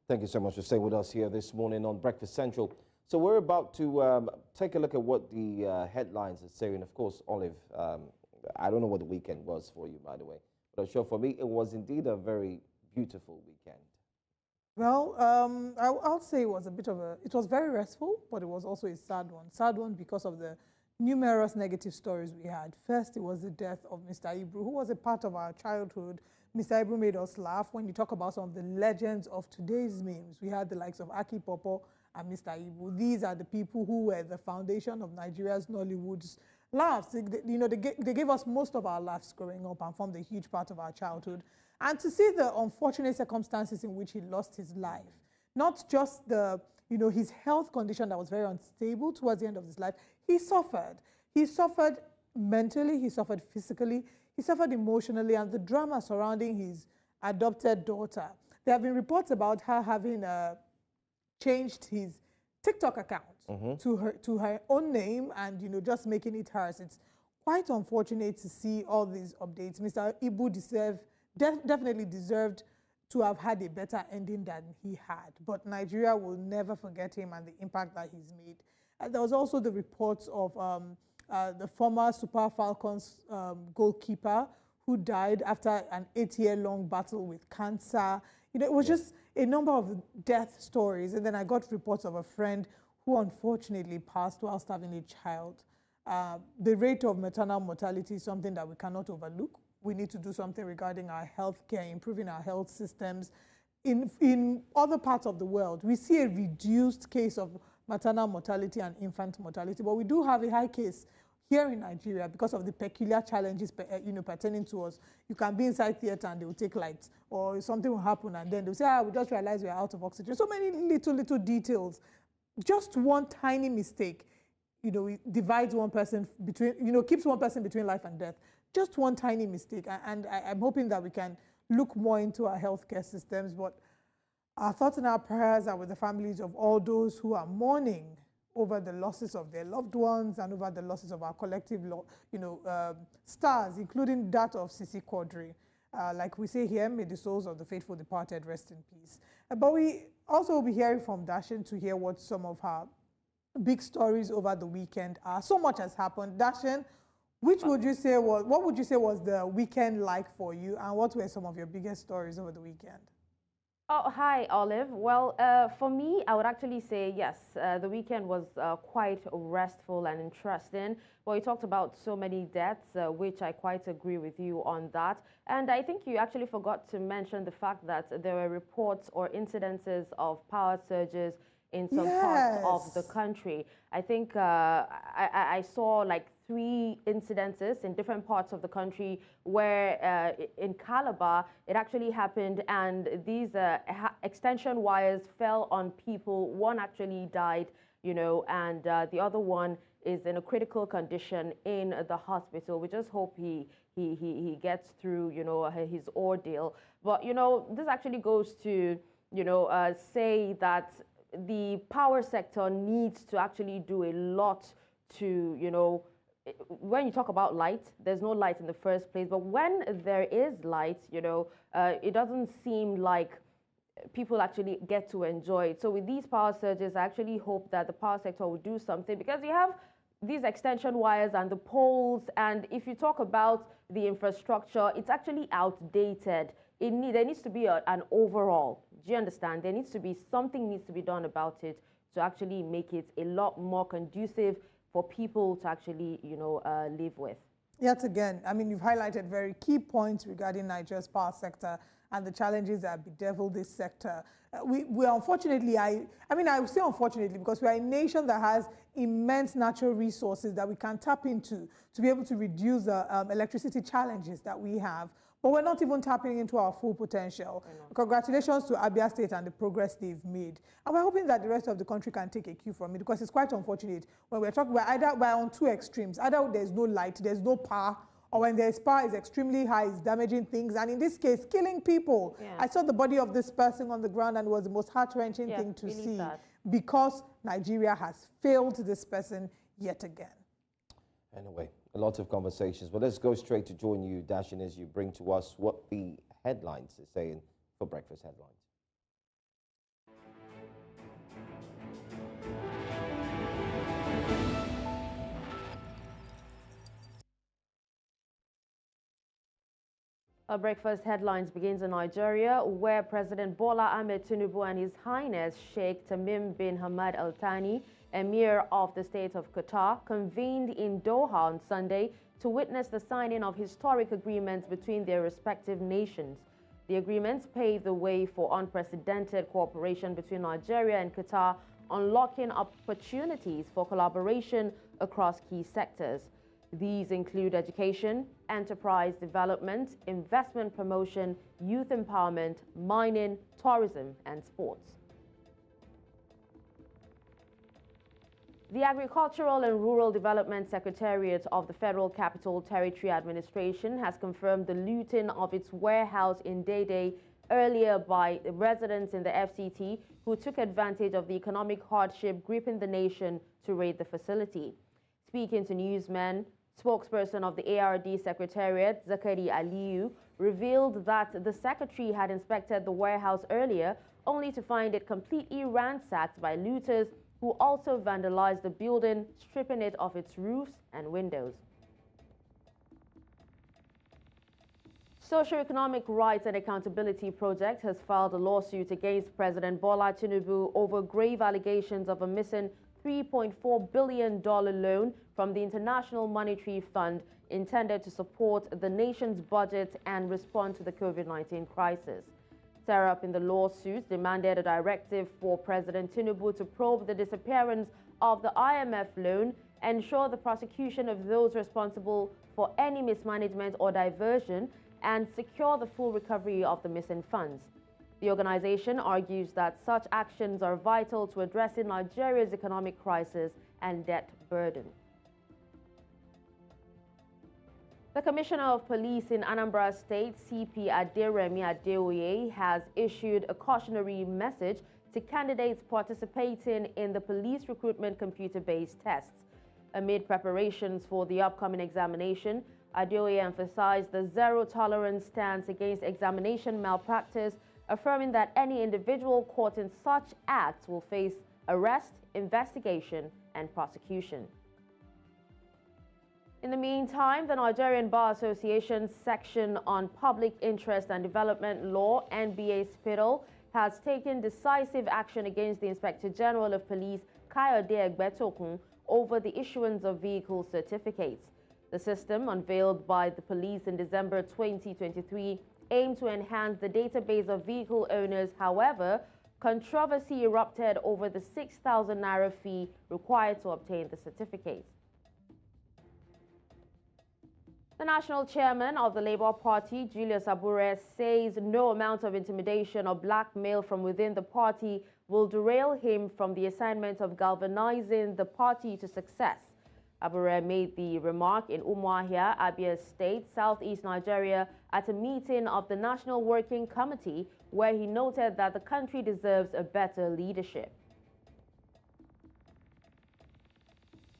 Thank you so much for staying with us here this morning on Breakfast Central. So we're about to take a look at what the headlines are saying. Of course, Olive, I don't know what the weekend was for you, by the way, but I'm sure for me it was indeed a very beautiful weekend. Well, I'll say it was it was very restful, but it was also a sad one. Sad one because of the numerous negative stories we had. First, it was the death of Mr. Ibru, who was a part of our childhood. Mr. Ibru made us laugh. When you talk about some of the legends of today's memes, we had the likes of Aki Popo and Mr. Ibru. These are the people who were the foundation of Nigeria's Nollywood's laughs. They gave us most of our laughs growing up and formed a huge part of our childhood. And to see the unfortunate circumstances in which he lost his life, not just his health condition that was very unstable towards the end of his life, he suffered. He suffered mentally, he suffered physically, he suffered emotionally, and the drama surrounding his adopted daughter. There have been reports about her having changed his TikTok account to her own name and just making it hers. It's quite unfortunate to see all these updates. Mr. Ibu definitely deserved to have had a better ending than he had. But Nigeria will never forget him and the impact that he's made. There was also the reports of the former Super Falcons goalkeeper who died after an 8-year-long battle with cancer. It was just a number of death stories. And then I got reports of a friend who unfortunately passed whilst having a child. The rate of maternal mortality is something that we cannot overlook. We need to do something regarding our healthcare, improving our health systems. In other parts of the world, we see a reduced case of maternal mortality and infant mortality, but we do have a high case here in Nigeria because of the peculiar challenges pertaining to us. You can be inside theater and they will take lights, or something will happen and then they'll say, we just realized we're out of oxygen. So many little details. Just one tiny mistake, divides one person between, keeps one person between life and death. Just one tiny mistake. And I'm hoping that we can look more into our healthcare systems, but our thoughts and our prayers are with the families of all those who are mourning over the losses of their loved ones and over the losses of our collective, stars, including that of Sisi Quadri. Like we say here, may the souls of the faithful departed rest in peace. But we also will be hearing from Dashin to hear what some of her big stories over the weekend are. So much has happened. Dashin, what would you say was the weekend like for you, and what were some of your biggest stories over the weekend? Oh, hi, Olive. Well, for me, I would actually say yes. The weekend was quite restful and interesting. Well, you talked about so many deaths, which I quite agree with you on that. And I think you actually forgot to mention the fact that there were reports or incidences of power surges in some parts of the country. I think I saw like 3 incidences in different parts of the country where in Calabar it actually happened, and these extension wires fell on people. One actually died, and the other one is in a critical condition in the hospital. We just hope he gets through, his ordeal. But, this actually goes to, say that the power sector needs to actually do a lot to, when you talk about light, there's no light in the first place. But when there is light, it doesn't seem like people actually get to enjoy it. So with these power surges, I actually hope that the power sector will do something, because you have these extension wires and the poles. And if you talk about the infrastructure, it's actually outdated. There needs to be an overall. Do you understand? There needs to be something needs to be done about it to actually make it a lot more conducive for people to actually, live with. Yet again, I mean, you've highlighted very key points regarding Nigeria's power sector and the challenges that bedevil this sector. We unfortunately, I would say unfortunately, because we are a nation that has immense natural resources that we can tap into to be able to reduce the electricity challenges that we have. But we're not even tapping into our full potential. Congratulations to Abia State and the progress they've made. And we're hoping that the rest of the country can take a cue from it, because it's quite unfortunate when we're talking about either we're on 2 extremes. Either there's no light, there's no power, or when there's power, it's extremely high, it's damaging things, and in this case, killing people. Yeah. I saw the body of this person on the ground, and it was the most heart-wrenching thing to really see, because Nigeria has failed this person yet again. Anyway, a lot of conversations, but let's go straight to join you, Dashin, as you bring to us what the headlines are saying for Breakfast Headlines. Our breakfast headlines begins in Nigeria, where President Bola Tinubu and His Highness Sheikh Tamim bin Hamad Al-Thani, Emir of the State of Qatar, convened in Doha on Sunday to witness the signing of historic agreements between their respective nations. The agreements pave the way for unprecedented cooperation between Nigeria and Qatar, unlocking opportunities for collaboration across key sectors. These include education, enterprise development, investment promotion, youth empowerment, mining, tourism, and sports. The Agricultural and Rural Development Secretariat of the Federal Capital Territory Administration has confirmed the looting of its warehouse in Dede earlier by residents in the FCT who took advantage of the economic hardship gripping the nation to raid the facility. Speaking to newsmen, spokesperson of the ARD Secretariat, Zakari Aliyu, revealed that the secretary had inspected the warehouse earlier, only to find it completely ransacked by looters who also vandalized the building, stripping it of its roofs and windows. Socio-Economic Rights and Accountability Project has filed a lawsuit against President Bola Tinubu over grave allegations of a missing $3.4 billion loan from the International Monetary Fund intended to support the nation's budget and respond to the COVID-19 crisis. Set up in the lawsuit demanded a directive for President Tinubu to probe the disappearance of the IMF loan, ensure the prosecution of those responsible for any mismanagement or diversion, and secure the full recovery of the missing funds. The organization argues that such actions are vital to addressing Nigeria's economic crisis and debt burden. The Commissioner of Police in Anambra State, CP Aderemi Adeoye, has issued a cautionary message to candidates participating in the police recruitment computer-based tests. Amid preparations for the upcoming examination, Adeoye emphasized the zero-tolerance stance against examination malpractice, affirming that any individual caught in such acts will face arrest, investigation, and prosecution. In the meantime, the Nigerian Bar Association's section on Public Interest and Development Law, NBA SPIDL, has taken decisive action against the Inspector General of Police, Kayode Egbetokun, over the issuance of vehicle certificates. The system, unveiled by the police in December 2023, aimed to enhance the database of vehicle owners. However, controversy erupted over the 6,000 naira fee required to obtain the certificates. The national chairman of the Labour Party, Julius Abure, says no amount of intimidation or blackmail from within the party will derail him from the assignment of galvanizing the party to success. Abure made the remark in Umuahia, Abia State, southeast Nigeria, at a meeting of the National Working Committee, where he noted that the country deserves a better leadership.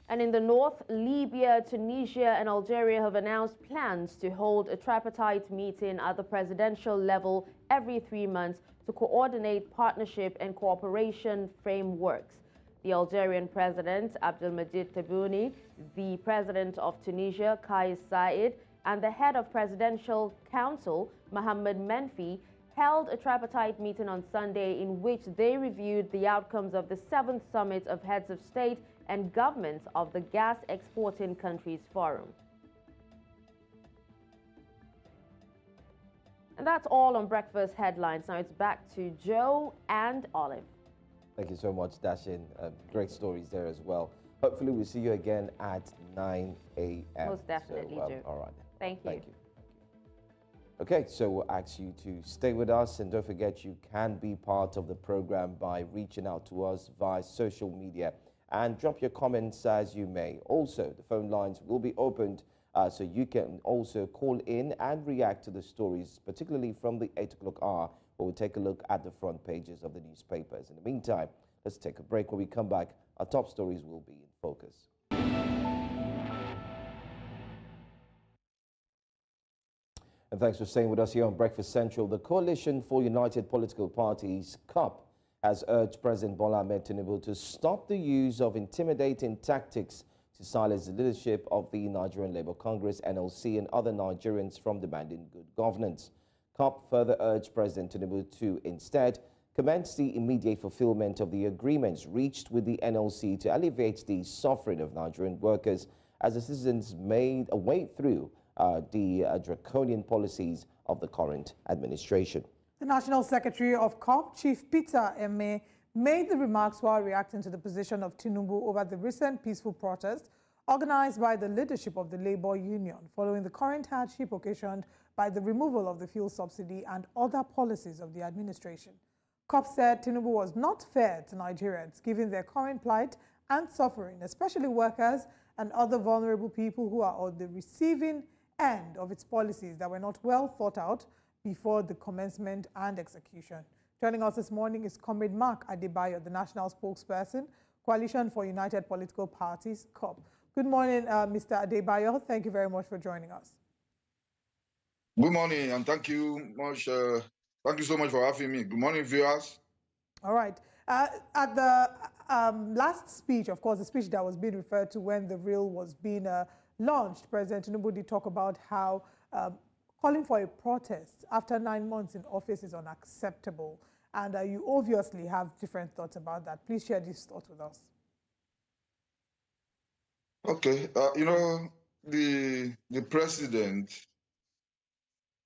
And in the north, Libya, Tunisia, and Algeria have announced plans to hold a tripartite meeting at the presidential level every 3 months to coordinate partnership and cooperation frameworks. The Algerian President, Abdelmadjid Tebboune, the President of Tunisia, Kais Saied, and the head of Presidential Council, Mohammed Menfi, held a tripartite meeting on Sunday in which they reviewed the outcomes of the 7th Summit of Heads of State and Governments of the Gas Exporting Countries Forum. And that's all on Breakfast Headlines. Now it's back to Joe and Olive. Thank you so much, Dashin. Great stories there as well. Hopefully we'll see you again at 9 a.m. Most definitely, Joe. All right. Thank you. Thank you. Okay, so we'll ask you to stay with us, and don't forget you can be part of the program by reaching out to us via social media, and drop your comments as you may. Also, the phone lines will be opened so you can also call in and react to the stories, particularly from the 8 o'clock hour, where we'll take a look at the front pages of the newspapers. In the meantime, let's take a break. When we come back, our top stories will be in focus. And thanks for staying with us here on Breakfast Central. The Coalition for United Political Parties, CUP, has urged President Bola Tinubu to stop the use of intimidating tactics to silence the leadership of the Nigerian Labour Congress, NLC, and other Nigerians from demanding good governance. COP further urged President Tinubu to instead commence the immediate fulfillment of the agreements reached with the NLC to alleviate the suffering of Nigerian workers as the citizens made a way through the draconian policies of the current administration. The National Secretary of COP, Chief Peter Eme, made the remarks while reacting to the position of Tinubu over the recent peaceful protest organized by the leadership of the Labour Union following the current hardship occasioned by the removal of the fuel subsidy and other policies of the administration. COP said Tinubu was not fair to Nigerians given their current plight and suffering, especially workers and other vulnerable people who are on the receiving end of its policies that were not well thought out before the commencement and execution. Joining us this morning is Comrade Mark Adebayo, the national spokesperson, Coalition for United Political Parties, COP. Good morning, Mr. Adebayo. Thank you very much for joining us. Good morning, and thank you much. Thank you so much for having me. Good morning, viewers. All right. At the last speech, of course, the speech that was being referred to when the reel was being launched, President Tinubu did talk about how calling for a protest after 9 months in office is unacceptable. And you obviously have different thoughts about that. Please share these thoughts with us. Okay. The president,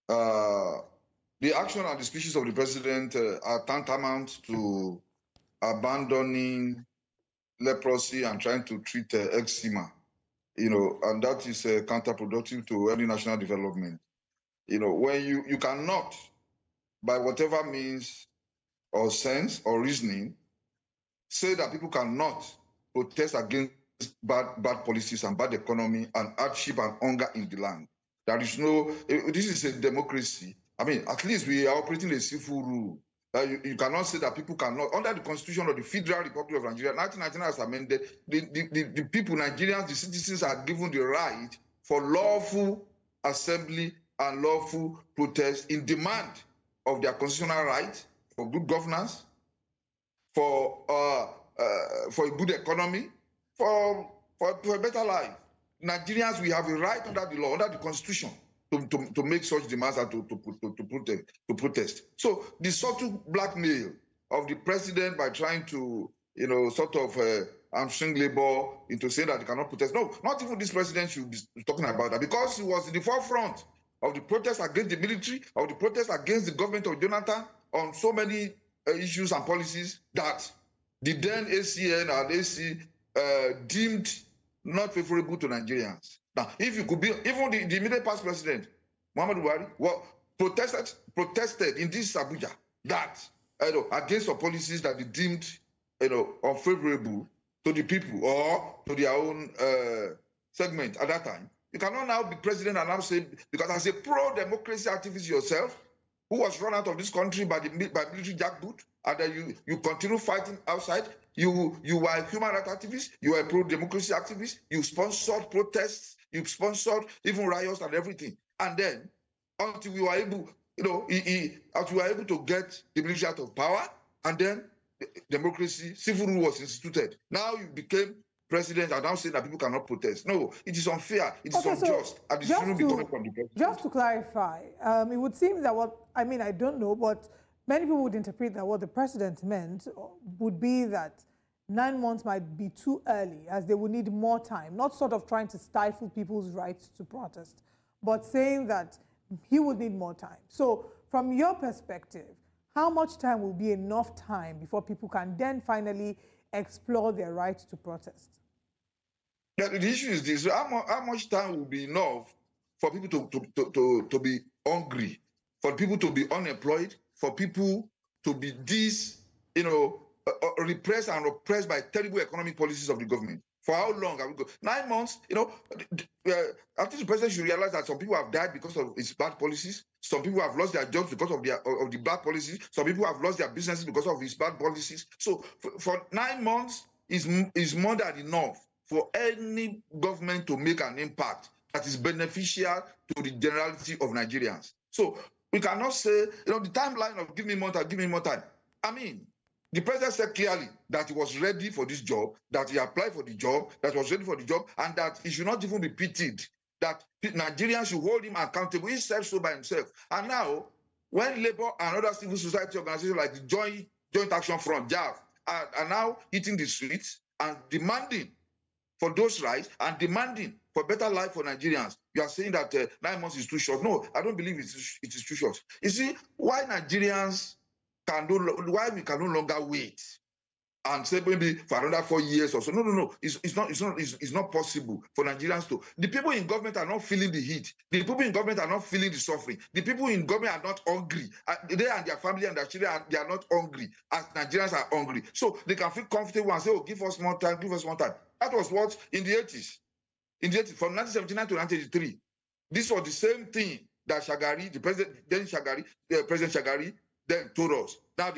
the action and the speeches of the president are tantamount to abandoning leprosy and trying to treat eczema, and that is counterproductive to any national development. When you cannot, by whatever means or sense or reasoning, say that people cannot protest against bad policies and bad economy and hardship and hunger in the land. There is no, this is a democracy. I mean, at least we are operating a civil rule. You cannot say that people cannot, under the Constitution of the Federal Republic of Nigeria, 1999 as amended, the people, Nigerians, the citizens are given the right for lawful assembly and lawful protest in demand of their constitutional right for good governance, for a good economy, for a better life. Nigerians, we have a right under the law, under the Constitution, to make such demands and to protest. So the subtle blackmail of the president by trying to, sort of hamstring labor into saying that they cannot protest. No, not even this president should be talking about that, because he was in the forefront of the protests against the military, of the protests against the government of Jonathan on so many issues and policies that the then ACN and AC deemed not favorable to Nigerians. Now, if you could be, even the immediate past president, Mohammed Al-Thani, protested in this Abuja that, against the policies that they deemed, unfavorable to the people or to their own segment at that time. You cannot now be president and now say, because as a pro-democracy activist yourself, who was run out of this country by military jackboot, and then you continue fighting outside. You were a human rights activist, you were a pro-democracy activist, you sponsored protests, you sponsored even riots and everything. And then, until we were able, until we were able to get the military out of power, and then democracy, civil rule was instituted. Now you became president and now saying that people cannot protest. No, it is unfair, it is unjust, and it shouldn't be coming from the president. Just to clarify, it would seem that I don't know, but many people would interpret that what the president meant would be that 9 months might be too early, as they would need more time, not sort of trying to stifle people's rights to protest, but saying that he would need more time. So from your perspective, how much time will be enough time before people can then finally explore their right to protest? Yeah, the issue is this: how much time will be enough for people to be hungry, for people to be unemployed, for people to be repressed and oppressed by terrible economic policies of the government? For how long have we got? 9 months, I think the president should realize that some people have died because of his bad policies. Some people have lost their jobs because of the bad policies. Some people have lost their businesses because of his bad policies. So for 9 months is more than enough for any government to make an impact that is beneficial to the generality of Nigerians. So we cannot say, the timeline of give me more time. I mean, The president said clearly that he was ready for this job, that he applied for the job, that he was ready for the job, and that he should not even be pitied, that Nigerians should hold him accountable. He said so by himself. And now, when Labour and other civil society organizations like the Joint Action Front, JAF, are now hitting the streets and demanding for those rights and demanding for better life for Nigerians, you are saying that 9 months is too short. No, I don't believe it is too short. You see, why Nigerians why we can no longer wait and say maybe for another 4 years or so. No. It's not possible for Nigerians to. The people in government are not feeling the heat. The people in government are not feeling the suffering. The people in government are not hungry. They and their family and their children, they are not hungry as Nigerians are hungry. So they can feel comfortable and say, oh, give us more time, give us more time. That was what in the 80s. In the 80s, from 1979 to 1983, this was the same thing that Shagari, President Shagari, then told us. Now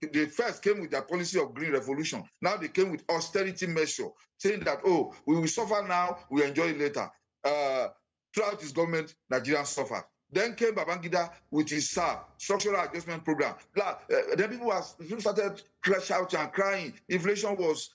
they first came with their policy of green revolution. Now they came with austerity measure, saying that, oh, we will suffer now, we enjoy it later. Throughout his government, Nigerians suffered. Then came Babangida with his SAP, Structural Adjustment Program. Then people started shouting and crying. Inflation was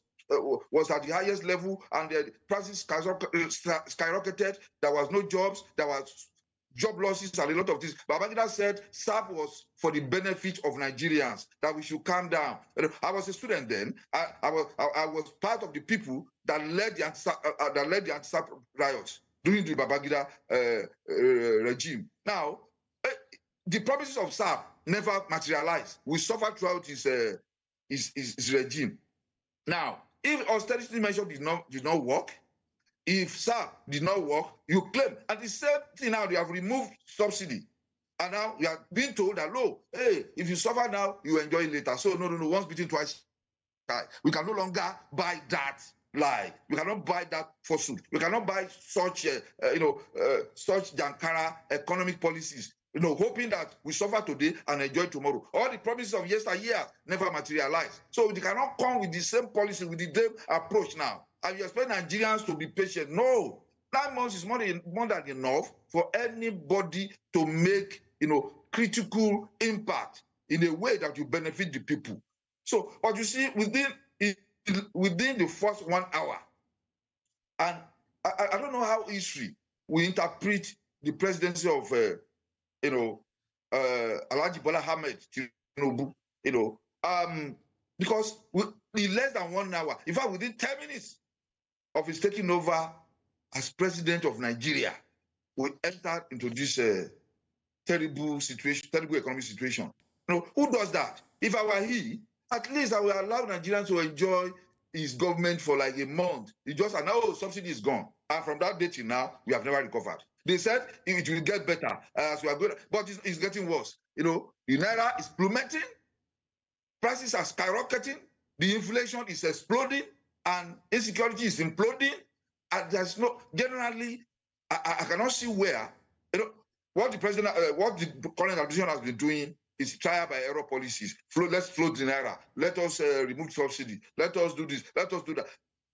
at the highest level, and the prices skyrocketed. There was no jobs. There was job losses and a lot of this. Babangida said SAP was for the benefit of Nigerians, that we should calm down. I was a student then. I was part of the people that led the anti-SAP riots during the Babangida regime. Now, the promises of SAP never materialized. We suffered throughout his regime. Now, if austerity measure did not work, if SAP did not work, you claim. And the same thing now, they have removed subsidy. And now you are being told that, no, hey, if you suffer now, you enjoy it later. So no, once bitten, twice shy. We can no longer buy that lie. We cannot buy that falsehood. We cannot buy such, such Jankara economic policies, hoping that we suffer today and enjoy tomorrow. All the promises of yesteryear never materialize. So they cannot come with the same policy, with the same approach now. And you expect Nigerians to be patient. No, 9 months is more than enough for anybody to make, critical impact in a way that you benefit the people. So, but you see, within the first 1 hour, and I don't know how history will interpret the presidency of, Alhaji Bola Tinubu, because in less than 1 hour, in fact, within 10 minutes of his taking over as president of Nigeria, we entered into this terrible economic situation. Who does that? If I were he, at least I will allow Nigerians to enjoy his government for like a month. It just announced subsidy is gone. And from that day till now, we have never recovered. They said it will get better as we are going, but it's getting worse. The Naira is plummeting, prices are skyrocketing, the inflation is exploding, and insecurity is imploding. And there's generally, I cannot see where, what the current administration has been doing is trial by error policies. Let's float the Naira. Let us remove subsidy. Let us do this. Let us do that.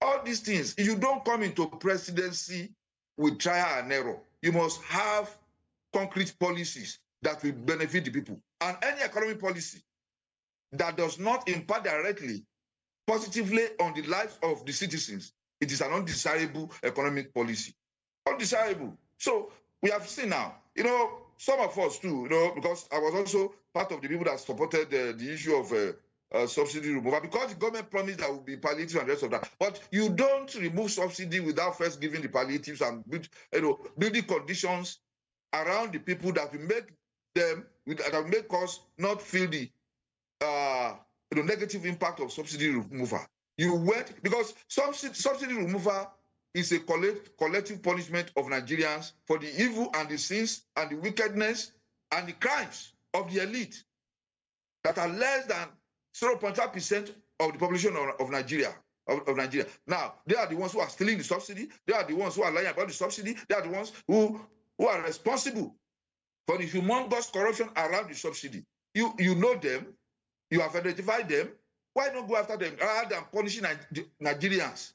All these things, if you don't come into presidency with trial and error, you must have concrete policies that will benefit the people. And any economic policy that does not impact directly, positively on the lives of the citizens, it is an undesirable economic policy. Undesirable. So we have seen now, some of us too, because I was also part of the people that supported the issue of subsidy removal, because the government promised that would be palliative and the rest of that. But you don't remove subsidy without first giving the palliatives and building conditions around the people that will make us not feel the negative impact of subsidy removal. You went because subsidy removal is a collective punishment of Nigerians for the evil and the sins and the wickedness and the crimes of the elite that are less than 0.5% of the population of Nigeria. Of Nigeria. Now, they are the ones who are stealing the subsidy. They are the ones who are lying about the subsidy. They are the ones who are responsible for the humongous corruption around the subsidy. You know them. You have identified them. Why not go after them rather than punishing Nigerians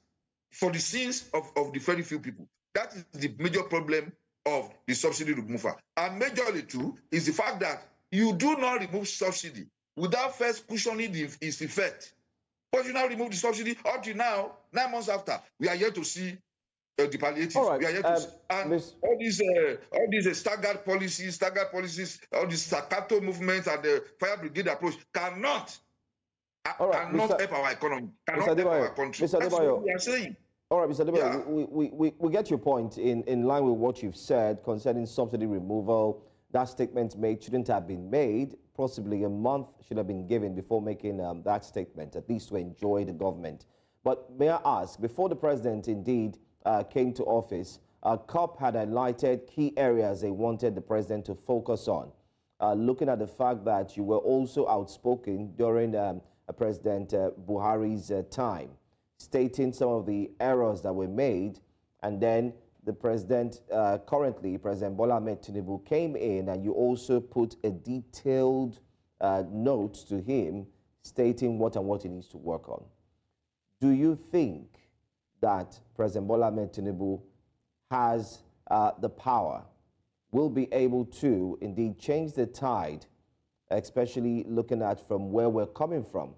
for the sins of the very few people? That is the major problem of the subsidy removal. And majorly too is the fact that you do not remove subsidy without first cushioning its effect. But you now remove the subsidy. Up to now, 9 months after, we are yet to see the palliatives. All right. We are yet to see. And all these staggered policies, all these staccato movements and the fire brigade approach cannot help our economy, cannot help our country. Mr. That's what we are saying. All right, Mr. Adebayo, Yeah. we get your point in line with what you've said concerning subsidy removal. That statement made shouldn't have been made. Possibly a month should have been given before making that statement, at least to enjoy the government. But may I ask, before the president indeed came to office, COP had highlighted key areas they wanted the president to focus on. Looking at the fact that you were also outspoken during President Buhari's time, stating some of the errors that were made, and then the president, currently President Bola Tinubu, came in and you also put a detailed note to him stating what he needs to work on. Do you think that President Bola Tinubu has the power, will be able to indeed change the tide, especially looking at from where we're coming from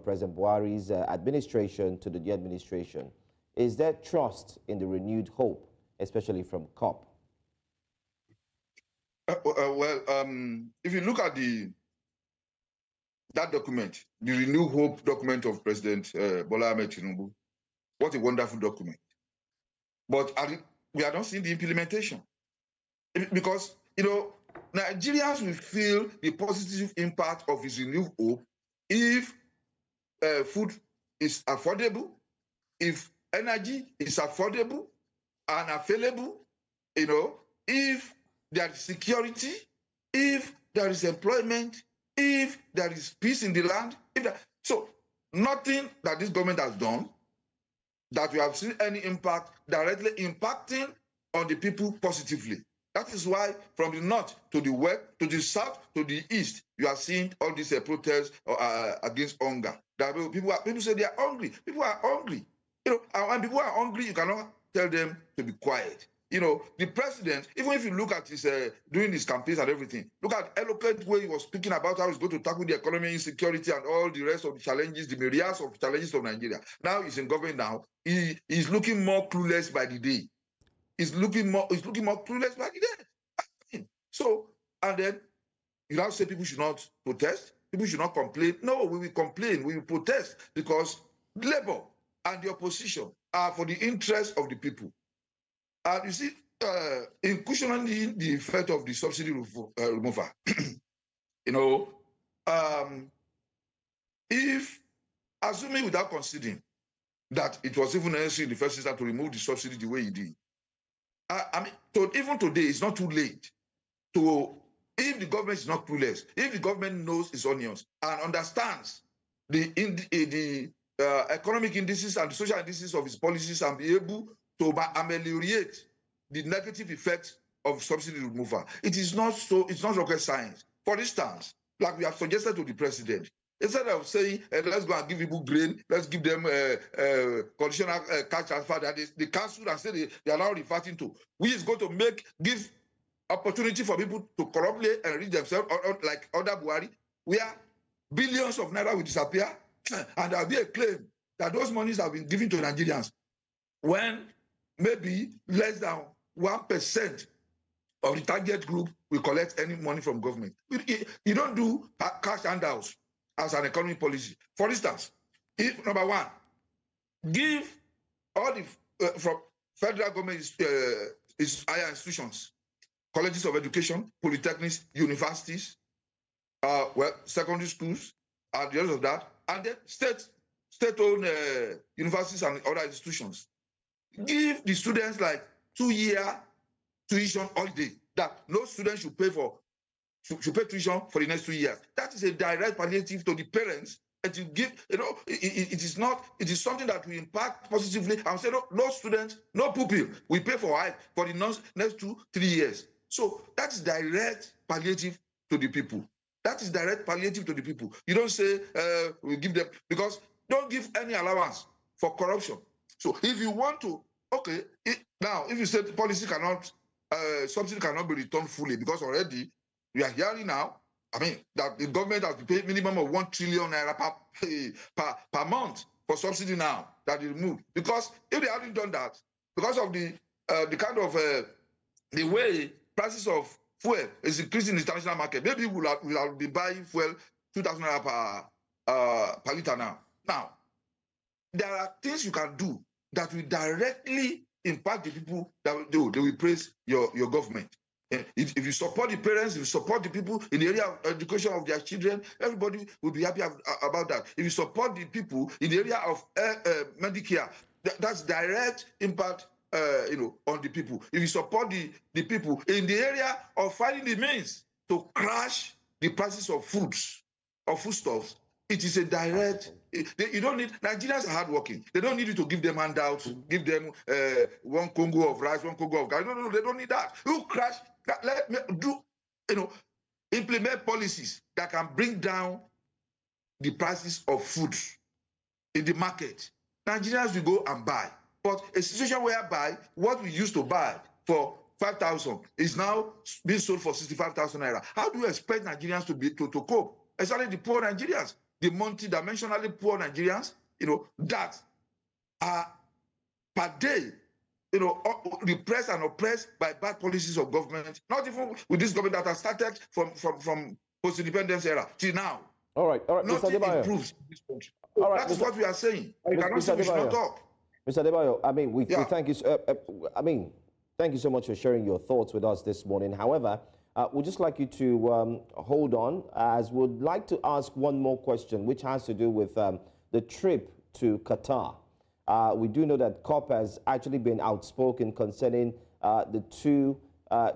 President Buhari's administration to the new administration? Is there trust in the renewed hope, especially from COP? If you look at that document, the renewed hope document of President Bola Tinubu, what a wonderful document. But we are not seeing the implementation. Because, Nigerians will feel the positive impact of his renewed hope if food is affordable, if energy is affordable and available, if there is security, if there is employment, if there is peace in the land. So nothing that this government has done that we have seen any impact directly impacting on the people positively. That is why from the north to the west, to the south, to the east, you are seeing all these protests against hunger. People say they are hungry. People are hungry. And when people are hungry, you cannot tell them to be quiet. The president, even if you look at his doing his campaigns and everything, look at eloquent way he was speaking about how he's going to tackle the economy, insecurity, and all the rest of the challenges, the myriads of challenges of Nigeria. Now he's in government now. He's looking more clueless by the day. He's looking more clueless by the day. So, and then you now say people should not protest, people should not complain. No, we will complain, we will protest, because Labour and the opposition are for the interest of the people. And you see, in cushioning the effect of the subsidy removal, if, assuming without considering that it was even necessary in the first instance to remove the subsidy the way he did, even today, it's not too late if the government is not clueless, if the government knows its onions and understands the economic indices and the social indices of its policies and be able to ameliorate the negative effects of subsidy removal. It's not rocket science. For instance, like we have suggested to the president, instead of saying, let's go and give people grain, let's give them conditional cash transfer that they cancelled and say they are now reverting to. We is going to give opportunity for people to corruptly enrich themselves, like other Buhari, where billions of naira will disappear, and there will be a claim that those monies have been given to Nigerians when maybe less than 1% of the target group will collect any money from government. You don't do cash handouts as an economic policy. For instance, if number one, give all the from federal government is higher institutions, colleges of education, polytechnics, universities, secondary schools, and the rest of that, and then state-owned universities and other institutions. Give the students like 2-year tuition holiday that no student should pay tuition for the next 2 years. That is a direct palliative to the parents. And to give, it is something that will impact positively. And say no student, no pupil, we pay for the next 2-3 years. So that's direct palliative to the people. That is direct palliative to the people. You don't say we give them, because don't give any allowance for corruption. So if you want to, okay, now if you say the policy cannot, subsidy cannot be returned fully, because already we are hearing now I mean, that the government has to pay minimum of 1 trillion naira per month for subsidy now that is removed. Because if they hadn't done that, because of the kind of the way prices of fuel is increasing in the international market, maybe we'll have been buying fuel 2,000 naira per liter now. Now, there are things you can do that will directly impact the people that they will praise your government. If you support the parents, if you support the people in the area of education of their children, everybody will be happy about that. If you support the people in the area of Medicare, that's direct impact on the people. If you support the people in the area of finding the means to crash the prices of foods, of foodstuffs, it is a direct. You don't need, Nigerians are hardworking. They don't need you to give them handouts, give them 1 Congo of rice, 1 Congo of gas. No, they don't need that. You crash. Let me do, implement policies that can bring down the prices of food in the market. Nigerians will go and buy. But a situation whereby what we used to buy for 5,000 is now being sold for 65,000 naira. How do you expect Nigerians to cope? Especially the poor Nigerians, the multi-dimensionally poor Nigerians, that are per day, repressed and oppressed by bad policies of government. Not even with this government that has started from post-independence era till now. All right, nothing Mr. Adebayo improves in this country. All right, that is what we are saying. You cannot say we should not talk. Mr. Adebayo, I mean, we thank you. Thank you so much for sharing your thoughts with us this morning. However, we'd just like you to hold on, as we'd like to ask one more question, which has to do with the trip to Qatar. We do know that COP has actually been outspoken concerning the 2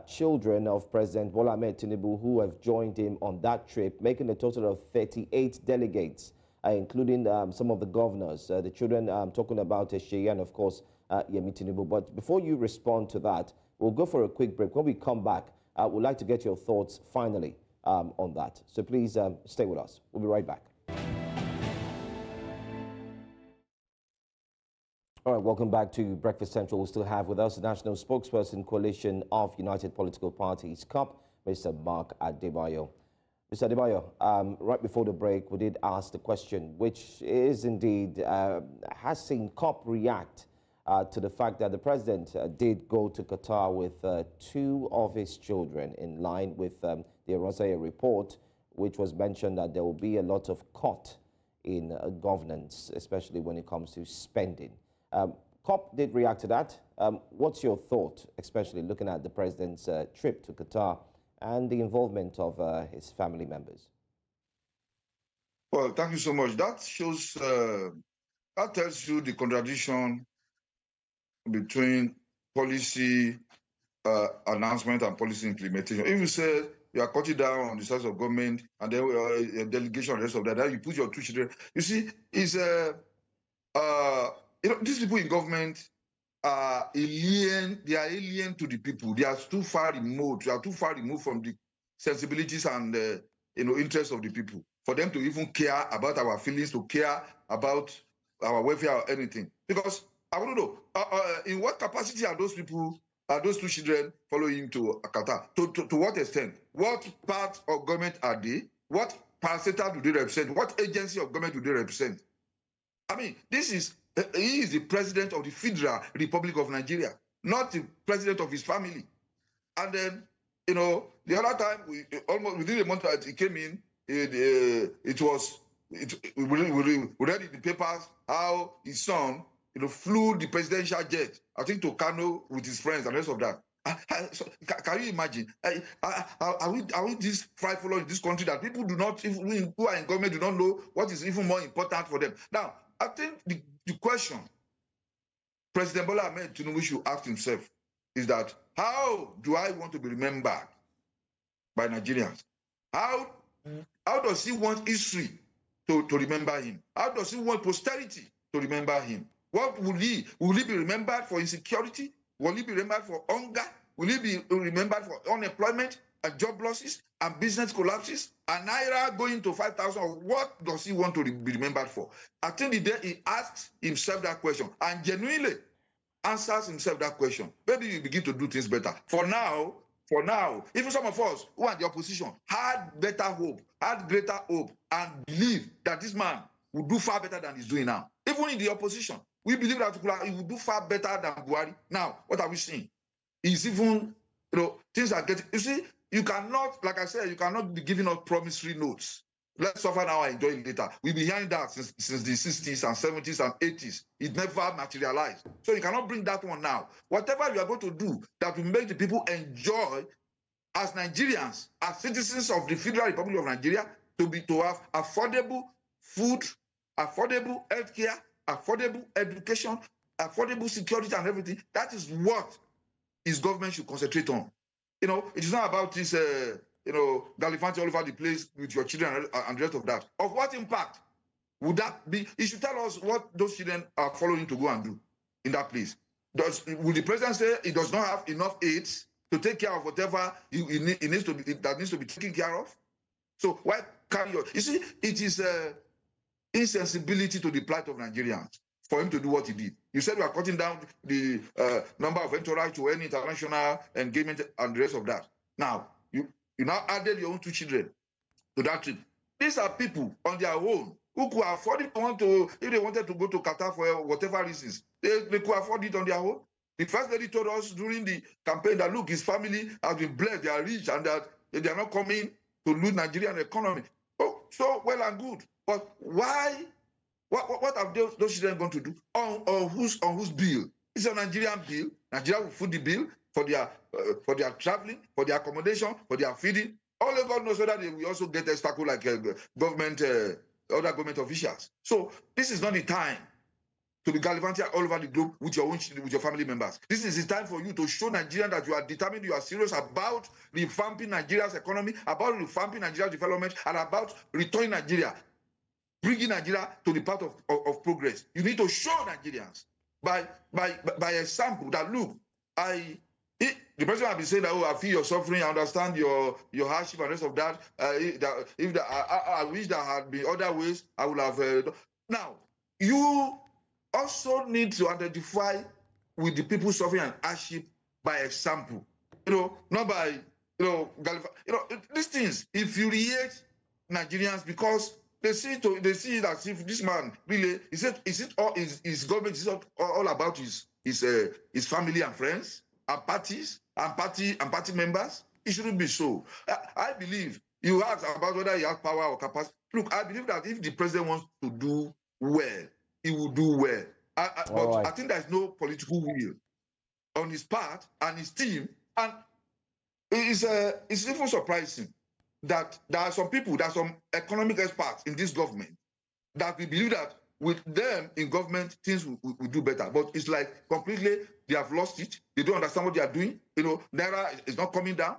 children of President Bola Tinubu who have joined him on that trip, making a total of 38 delegates, including some of the governors. The children talking about Sheyi and, of course, Yemi Tinubu. But before you respond to that, we'll go for a quick break. When we come back, we'd like to get your thoughts finally on that. So please stay with us. We'll be right back. All right, welcome back to Breakfast Central. We'll still have with us the National Spokesperson Coalition of United Political Parties, COP, Mr. Mark Adebayo. Mr. Adebayo, right before the break, we did ask the question, which is indeed, has seen COP react to the fact that the president did go to Qatar with 2 of his children, in line with the Rosaya report, which was mentioned that there will be a lot of cut in governance, especially when it comes to spending. COP did react to that. What's your thought, especially looking at the president's trip to Qatar and the involvement of his family members? Well, thank you so much. That shows, that tells you the contradiction between policy announcement and policy implementation. If you say you are cutting down on the size of government and then a delegation and the rest of that, then you put your 2 children. You see, it's these people in government are alien. They are alien to the people. They are too far removed. They are too far removed from the sensibilities and interests of the people for them to even care about our feelings, to care about our welfare or anything. Because I want to know in what capacity are those people, are those 2 children following him to Qatar? To what extent? What part of government are they? What parastatal do they represent? What agency of government do they represent? I mean, he is the president of the Federal Republic of Nigeria, not the president of his family. And then, the other time, almost within a month that he came in, we read in the papers how his son, flew the presidential jet, I think to Kano with his friends and the rest of that. So, can you imagine? Are we this frightful in this country that people do not, even who are in government, do not know what is even more important for them? Now, I think the question President Bola Tinubu should ask himself is that, how do I want to be remembered by Nigerians? How does he want history to remember him? How does he want posterity to remember him? What will he be remembered for? Insecurity? Will he be remembered for hunger? Will he be remembered for unemployment and job losses and business collapses and naira going to 5,000? What does he want to be remembered for? I think the day he asks himself that question and genuinely answers himself that question, maybe you begin to do things better. For now, for now, even some of us who are in the opposition had better hope, had greater hope, and believe that this man will do far better than he's doing now. Even in the opposition, we believe that he will do far better than Buhari. Now, what are we seeing? Is even, things are getting, you see, you cannot, like I said, you cannot be giving us promissory notes. Let's suffer now and enjoy it later. We've been hearing that since the 60s and 70s and 80s. It never materialized. So you cannot bring that one now. Whatever you are going to do that will make the people enjoy as Nigerians, as citizens of the Federal Republic of Nigeria, to have affordable food, affordable healthcare, affordable education, affordable security and everything. That is what his government should concentrate on. It is not about this gallivanting all over the place with your children and the rest of that. Of what impact would that be? He should tell us what those children are following to go and do in that place. Will the president say he does not have enough aids to take care of whatever that needs to be taken care of? So why can't you see, it is insensibility to the plight of Nigerians for him to do what he did. You said we are cutting down the number of entourage to any international engagement and the rest of that. Now, you now added your own 2 children to that trip. These are people on their own who could afford it. If they wanted to go to Qatar for whatever reasons, they could afford it on their own. The first lady told us during the campaign that, look, his family has been blessed, they are rich, and that they are not coming to lose Nigerian economy. Oh, so well and good. But why? What have those children going to do? On whose bill? It's a Nigerian bill. Nigeria will foot the bill for their traveling, for their accommodation, for their feeding. Only God knows whether they will also get a sparkle like other government officials. So this is not the time to be gallivanting all over the globe with your family members. This is the time for you to show Nigerians that you are determined, you are serious about revamping Nigeria's economy, about revamping Nigeria's development, and about returning Nigeria, bringing Nigeria to the path of progress. You need to show Nigerians by example that, look, the president has been saying that, oh, I feel your suffering, I understand your hardship and the rest of that. I wish there had been other ways I would have. Now, you also need to identify with the people suffering and hardship by example. Not by these things infuriate Nigerians because they see it as if this man really is it all his government is all about his family and friends and parties and party members. It shouldn't be so. I believe you asked about whether he has power or capacity. Look, I believe that if the president wants to do well, he will do well. But I think there's no political will on his part and his team, and it's even surprising that there are some people, there are some economic experts in this government that we believe that with them in government, things will do better. But it's like completely, they have lost it. They don't understand what they are doing. Naira is not coming down.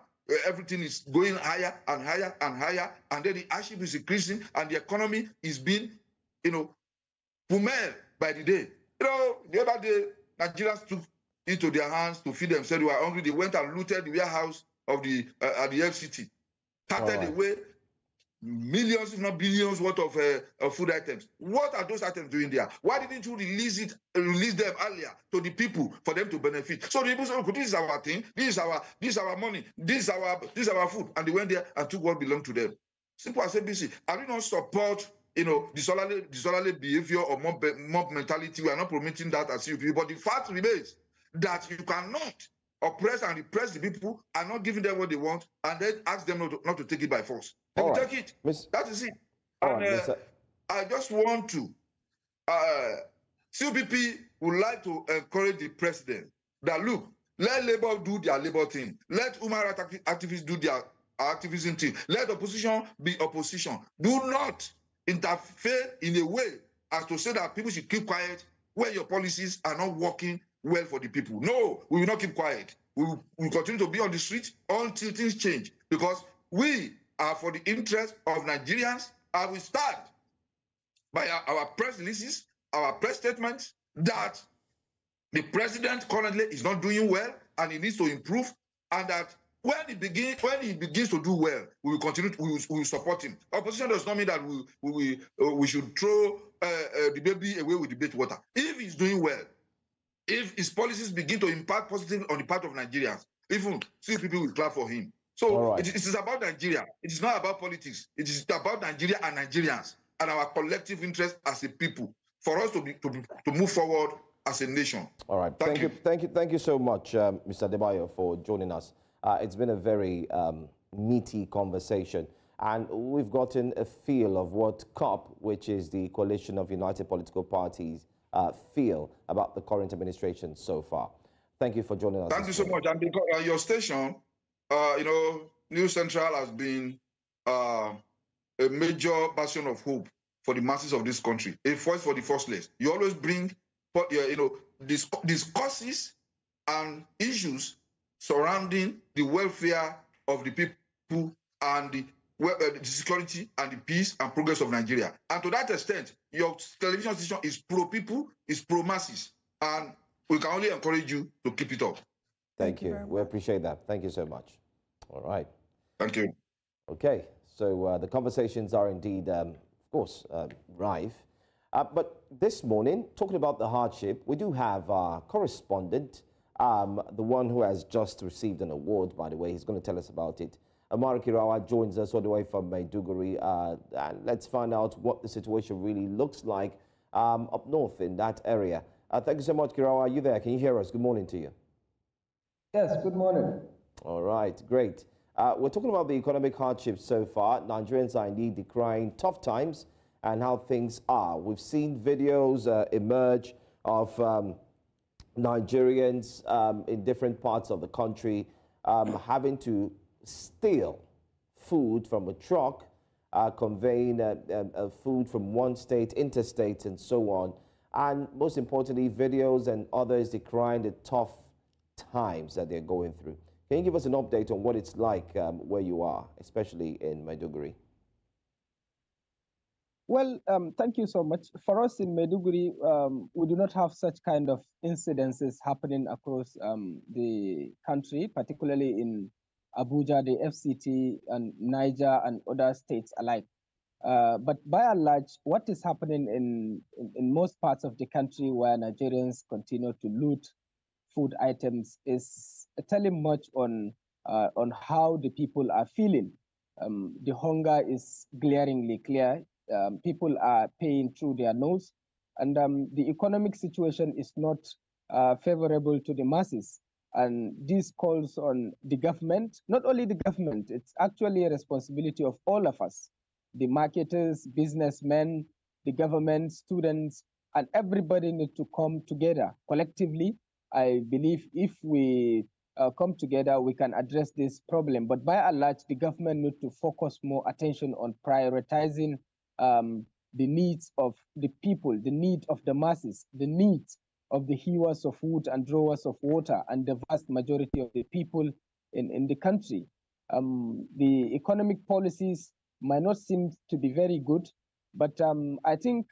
Everything is going higher and higher and higher. And then the hardship is increasing and the economy is being, pummeled by the day. The other day, Nigerians took into their hands to feed themselves. They were hungry. They went and looted the warehouse of the FCT. Started away millions, if not billions, worth of food items. What are those items doing there? Why didn't you release them earlier to the people for them to benefit? So the people said, "Okay, this is our thing. This is our money. This is our food," and they went there and took what belonged to them. Simple as ABC. I do not support disorderly behavior or mob mentality. We are not promoting that as you feel, but the fact remains that you cannot oppress and repress the people and not giving them what they want and then ask them not to take it by force. They will take it. That is it. And I just want to, CUPP would like to encourage the president that, look, let Labour do their Labour thing. Let human rights activists do their activism thing. Let opposition be opposition. Do not interfere in a way as to say that people should keep quiet when your policies are not working well for the people. No, we will not keep quiet. We will continue to be on the street until things change, because we are for the interest of Nigerians, and we start by our press releases, our press statements, that the president currently is not doing well and he needs to improve, and that when he begins to do well, we will continue. We will support him. Opposition does not mean that we should throw the baby away with the bathwater. If he's doing well, if his policies begin to impact positively on the part of Nigerians, even few people will clap for him. So All right. it is about Nigeria. It is not about politics. It is about Nigeria and Nigerians and our collective interest as a people for us to move forward as a nation. All right. Thank you so much, Mr. Adebayo, for joining us. It's been a very meaty conversation, and we've gotten a feel of what COP, which is the Coalition of United Political Parties, feel about the current administration so far. Thank you for joining us. Thank you so much. And because, your station, you know, News Central has been a major bastion of hope for the masses of this country, a voice for the voiceless. You always bring, you know, these causes and issues surrounding the welfare of the people and the security and the peace and progress of Nigeria. And to that extent, your television station is pro-people, is pro-masses. And we can only encourage you to keep it up. Thank you. We appreciate that. Thank you so much. All right. Thank you. Okay. So the conversations are indeed, of course, rife. But this morning, talking about the hardship, we do have our correspondent, the one who has just received an award, by the way. He's going to tell us about it. Amara Kirawa joins us all the way from Maiduguri. And let's find out what the situation really looks like up north in that area. Thank you so much, Kirawa. Are you there? Can you hear us? Good morning to you. Yes, good morning. All right, great. We're talking about the economic hardships so far. Nigerians are indeed decrying tough times and how things are. We've seen videos emerge of Nigerians in different parts of the country having to steal food from a truck, conveying food from one state, interstate, and so on. And most importantly, videos and others decrying the tough times that they're going through. Can you give us an update on what it's like where you are, especially in Maiduguri? Well, thank you so much. For us in Maiduguri, we do not have such kind of incidences happening across the country, particularly in Abuja, the FCT, and Niger, and other states alike. But by and large, what is happening in most parts of the country where Nigerians continue to loot food items is telling much on how the people are feeling. The hunger is glaringly clear. People are paying through their nose, and the economic situation is not favorable to the masses. And this calls on the government, not only the government, it's actually a responsibility of all of us, the marketers, businessmen, the government, students, and everybody need to come together collectively. I believe if we come together, we can address this problem. But by and large, the government need to focus more attention on prioritizing the needs of the people, the need of the masses, the needs of the hewers of wood and drawers of water, and the vast majority of the people in the country. The economic policies might not seem to be very good, but I think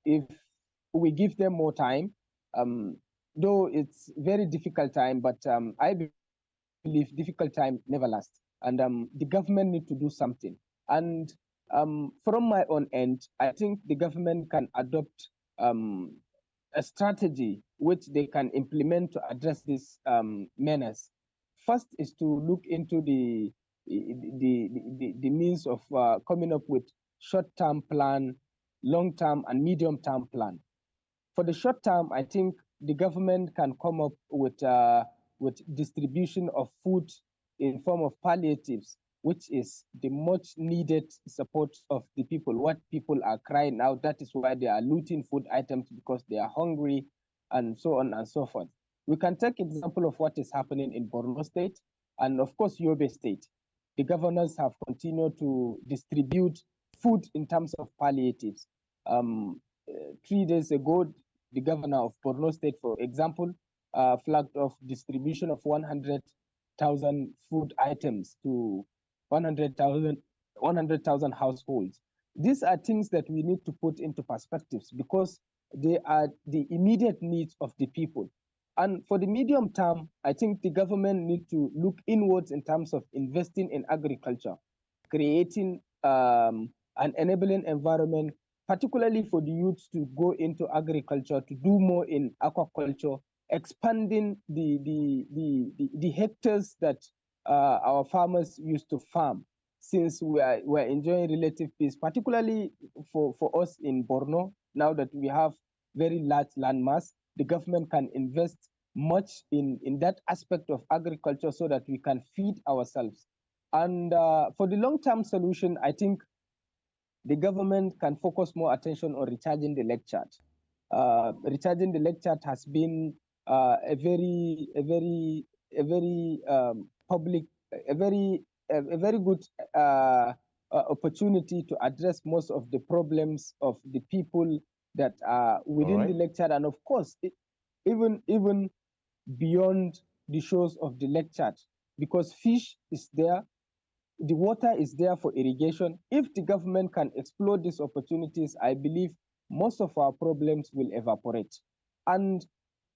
if we give them more time, though it's very difficult time, but I believe difficult time never lasts, and the government need to do something. And from my own end, I think the government can adopt a strategy which they can implement to address this menace. First is to look into the means of coming up with short-term plan, long-term, and medium-term plan. For the short term, I think the government can come up with distribution of food in form of palliatives, which is the much needed support of the people. What people are crying out, that is why they are looting food items, because they are hungry, and so on and so forth. We can take example of what is happening in Borno State and of course Yobe State. The governors have continued to distribute food in terms of palliatives. 3 days ago, the governor of Borno State, for example, flagged off distribution of 100,000 food items to 100,000 households. These are things that we need to put into perspectives because they are the immediate needs of the people. And for the medium term, I think the government needs to look inwards in terms of investing in agriculture, creating an enabling environment, particularly for the youth to go into agriculture, to do more in aquaculture, expanding the hectares that our farmers used to farm, since we're enjoying relative peace, particularly for us in Borno. Now that we have very large landmass, the government can invest much in that aspect of agriculture so that we can feed ourselves. And for the long-term solution, I think the government can focus more attention on recharging the lake chart. Recharging the lake chart has been a very public, a very good opportunity to address most of the problems of the people that are within the lake chart, and of course, even beyond the shores of the lake chart, because fish is there, the water is there for irrigation. If the government can explore these opportunities, I believe most of our problems will evaporate. And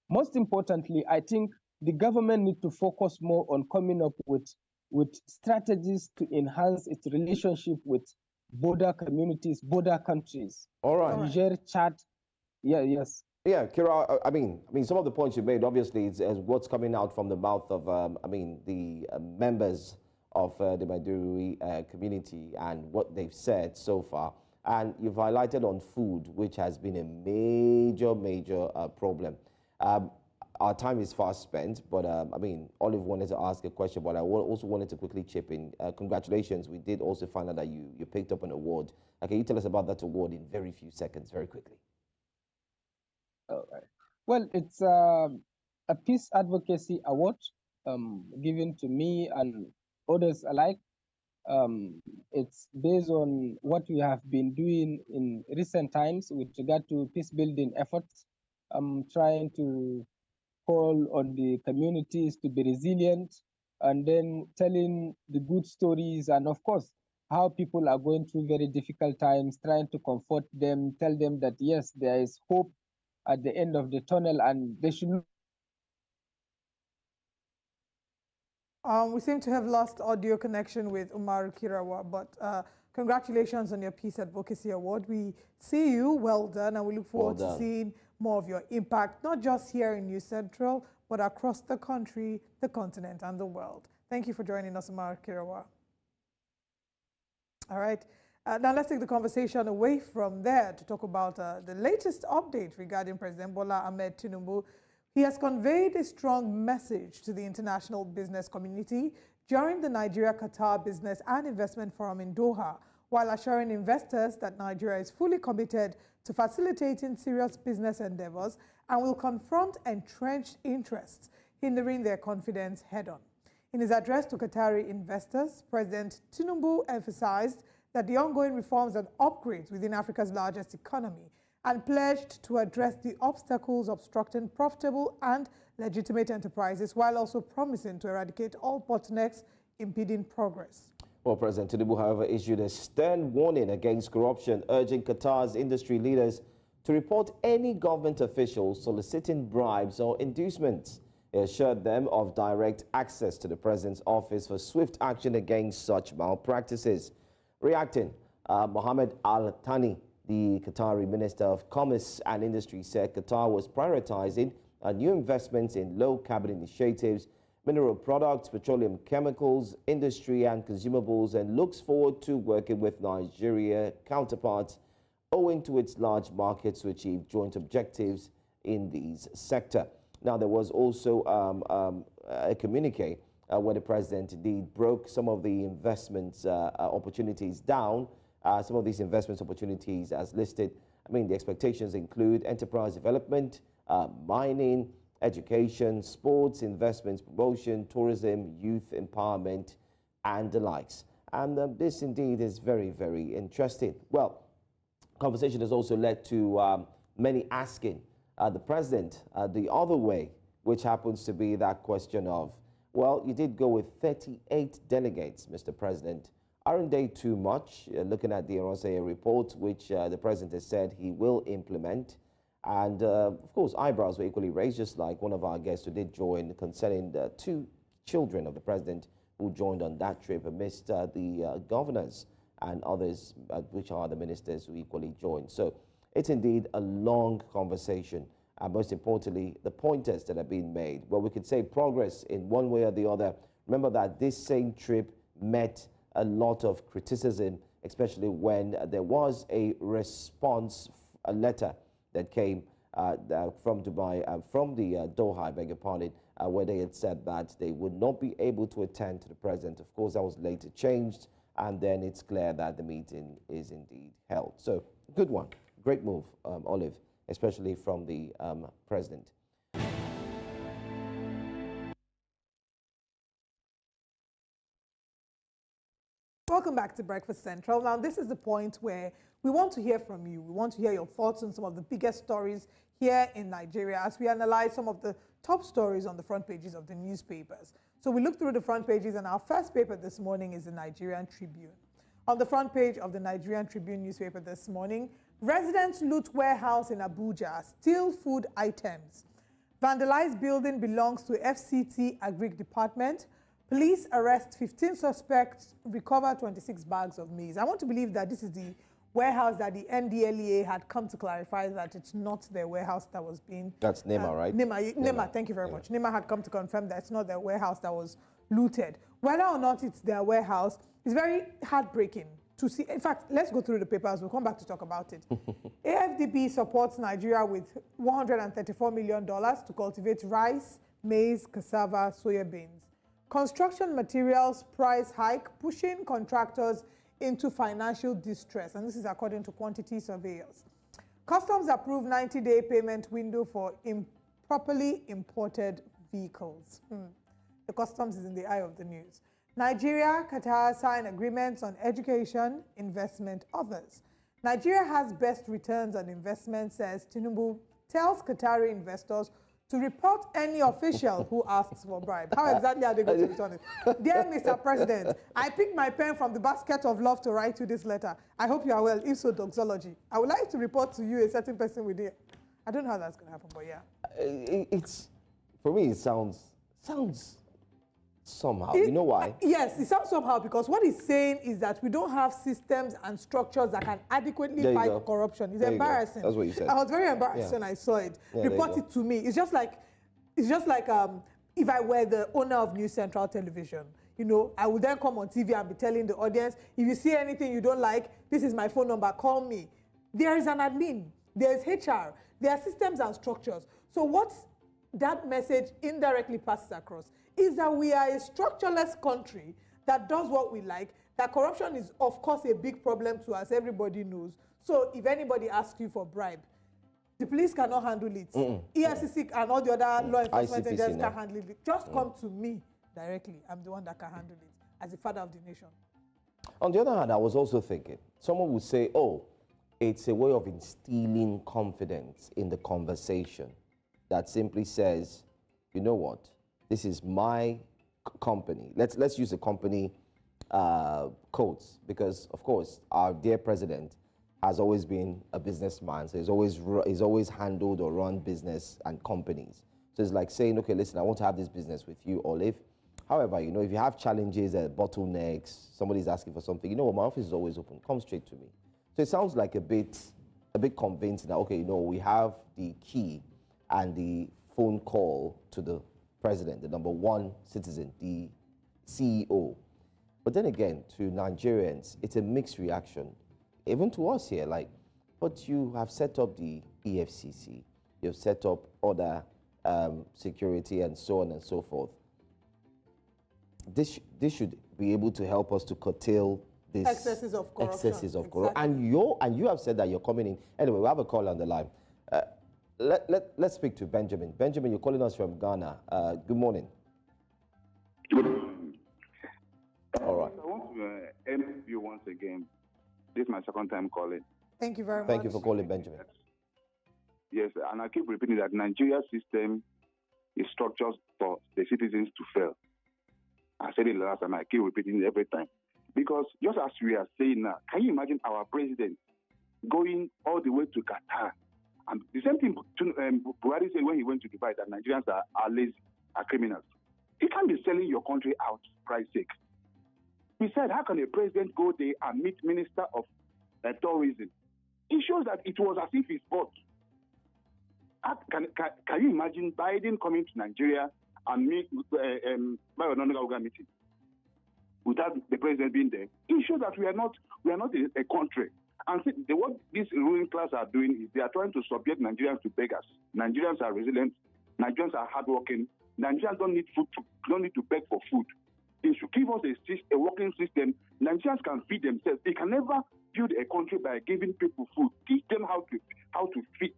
most importantly, I think the government needs to focus more on coming up with strategies to enhance its relationship with border communities, border countries. All right. Niger, Chad, yes. Yeah, Kira, I mean, some of the points you made, obviously, is what's coming out from the mouth of, the members of the Maduri community and what they've said so far. And you've highlighted on food, which has been a major problem. Our time is fast spent, but Olive wanted to ask a question, but I also wanted to quickly chip in. Congratulations, we did also find out that you picked up an award. Can you tell us about that award in very few seconds, very quickly? All right. Well, it's a peace advocacy award given to me and others alike. It's based on what we have been doing in recent times with regard to peace building efforts. Trying to call on the communities to be resilient, and then telling the good stories, and of course, how people are going through very difficult times, trying to comfort them, tell them that yes, there is hope at the end of the tunnel, and they should. We seem to have lost audio connection with Umar Kirawa, but congratulations on your Peace Advocacy Award. We see you, well done, and we look forward to seeing more of your impact, not just here in New Central, but across the country, the continent, and the world. Thank you for joining us, Umar Kirawa. All right. Now let's take the conversation away from there to talk about the latest update regarding President Bola Tinubu. He has conveyed a strong message to the international business community during the Nigeria-Qatar Business and Investment Forum in Doha, while assuring investors that Nigeria is fully committed to facilitating serious business endeavors and will confront entrenched interests, hindering their confidence head-on. In his address to Qatari investors, President Tinubu emphasized that the ongoing reforms and upgrades within Africa's largest economy and pledged to address the obstacles obstructing profitable and legitimate enterprises, while also promising to eradicate all bottlenecks impeding progress. Well, President Tinubu, however, issued a stern warning against corruption, urging Qatar's industry leaders to report any government officials soliciting bribes or inducements. He assured them of direct access to the president's office for swift action against such malpractices. Reacting, Mohammed Al-Thani, the Qatari Minister of Commerce and Industry, said Qatar was prioritizing new investments in low-carbon initiatives, mineral products, petroleum chemicals, industry and consumables, and looks forward to working with Nigeria counterparts owing to its large markets to achieve joint objectives in these sector. Now, there was also a communique where the president indeed broke some of the investments opportunities down. Some of these investment opportunities as listed. The expectations include enterprise development, mining, education, sports, investments, promotion, tourism, youth empowerment, and the likes. And this indeed is very, very interesting. Well, conversation has also led to many asking the president the other way, which happens to be that question of, well, you did go with 38 delegates, Mr. President. Aren't they too much? Looking at the Oronseye report, which the president has said he will implement. And of course, eyebrows were equally raised, just like one of our guests who did join concerning the 2 children of the president who joined on that trip amidst the governors and others, which are the ministers who equally joined. So it's indeed a long conversation. and most importantly, the pointers that are being made. Well, we could say progress in one way or the other. Remember that this same trip met a lot of criticism, especially when there was a response, a letter that came from Dubai, from the Doha, I beg your pardon, where they had said that they would not be able to attend to the president. Of course, that was later changed, and then it's clear that the meeting is indeed held. So, good one. Great move, Olive, especially from the president. Welcome back to Breakfast Central. Now, this is the point where we want to hear from you. We want to hear your thoughts on some of the biggest stories here in Nigeria as we analyze some of the top stories on the front pages of the newspapers. So we look through the front pages, and our first paper this morning is the Nigerian Tribune. On the front page of the Nigerian Tribune newspaper this morning, residents loot warehouse in Abuja, steal food items. Vandalized building belongs to FCT Agric Department. Police arrest 15 suspects, recover 26 bags of maize. I want to believe that this is the warehouse that the NDLEA had come to clarify that it's not their warehouse that was being... That's NEMA, right? NEMA, thank you very much. NEMA had come to confirm that it's not their warehouse that was looted. Whether or not it's their warehouse is very heartbreaking to see. In fact, let's go through the papers. We'll come back to talk about it. AFDB supports Nigeria with $134 million to cultivate rice, maize, cassava, soya beans. Construction materials price hike, pushing contractors into financial distress, and this is according to quantity surveyors. Customs approved 90-day payment window for improperly imported vehicles. The customs is in the eye of the news. Nigeria-Qatar sign agreements on education, investment, others. Nigeria has best returns on investment, says Tinubu, tells Qatari investors to report any official who asks for bribe. How exactly are they going to return it? Dear Mr. President, I picked my pen from the basket of love to write you this letter. I hope you are well. If so, doxology. I would like to report to you a certain person with it. I don't know how that's going to happen, but yeah. It's, for me, it sounds somehow. You know why? Yes, it sounds somehow because what he's saying is that we don't have systems and structures that can adequately fight corruption. It's embarrassing. That's what you said. I was very embarrassed when I saw it. Report it to me. It's just like if I were the owner of News Central Television. You know, I would then come on TV and be telling the audience, if you see anything you don't like, this is my phone number, call me. There is an admin, there is HR, there are systems and structures. So what that message indirectly passes across is that we are a structureless country that does what we like, that corruption is, of course, a big problem to us, everybody knows. So if anybody asks you for bribe, the police cannot handle it. EFCC and all the other law enforcement agents can handle it. Just come to me directly. I'm the one that can handle it as the father of the nation. On the other hand, I was also thinking, someone would say, oh, it's a way of instilling confidence in the conversation that simply says, you know what? This is my company. Let's use the company codes because, of course, our dear president has always been a businessman. So he's always handled or run business and companies. So it's like saying, okay, listen, I want to have this business with you, Olive. However, you know, if you have challenges, bottlenecks, somebody's asking for something, you know what, my office is always open. Come straight to me. So it sounds like a bit convincing that, okay, you know, we have the key and the phone call to the president, the number one citizen, the CEO. But then again, to Nigerians, it's a mixed reaction. Even to us here, like, but you have set up the EFCC, you've set up other security and so on and so forth. This should be able to help us to curtail this excesses of corruption. Exactly. And you have said that you're coming in. Anyway, we have a call on the line. Let's speak to Benjamin. Benjamin, you're calling us from Ghana. Good morning. Good morning. All right. I want to end you once again. This is my second time calling. Thank you very much. Thank you for calling, Benjamin. Yes, and I keep repeating that Nigeria's system is structured for the citizens to fail. I said it last time, I keep repeating it every time. Because just as we are saying now, can you imagine our president going all the way to Qatar? And the same thing Buhari said when he went to Dubai, that Nigerians are lazy, are criminals. You can't be selling your country out for Christ's sake. He said, how can a president go there and meet Minister of Tourism? It shows that it was as if he's bought. Can you imagine Biden coming to Nigeria and meet by a non-government meeting without the president being there? It shows that we are not a country. And what these ruling class are doing is they are trying to subject Nigerians to beggars. Nigerians are resilient. Nigerians are hardworking. Nigerians don't need to beg for food. They should give us a working system. Nigerians can feed themselves. They can never build a country by giving people food. Teach them how to feed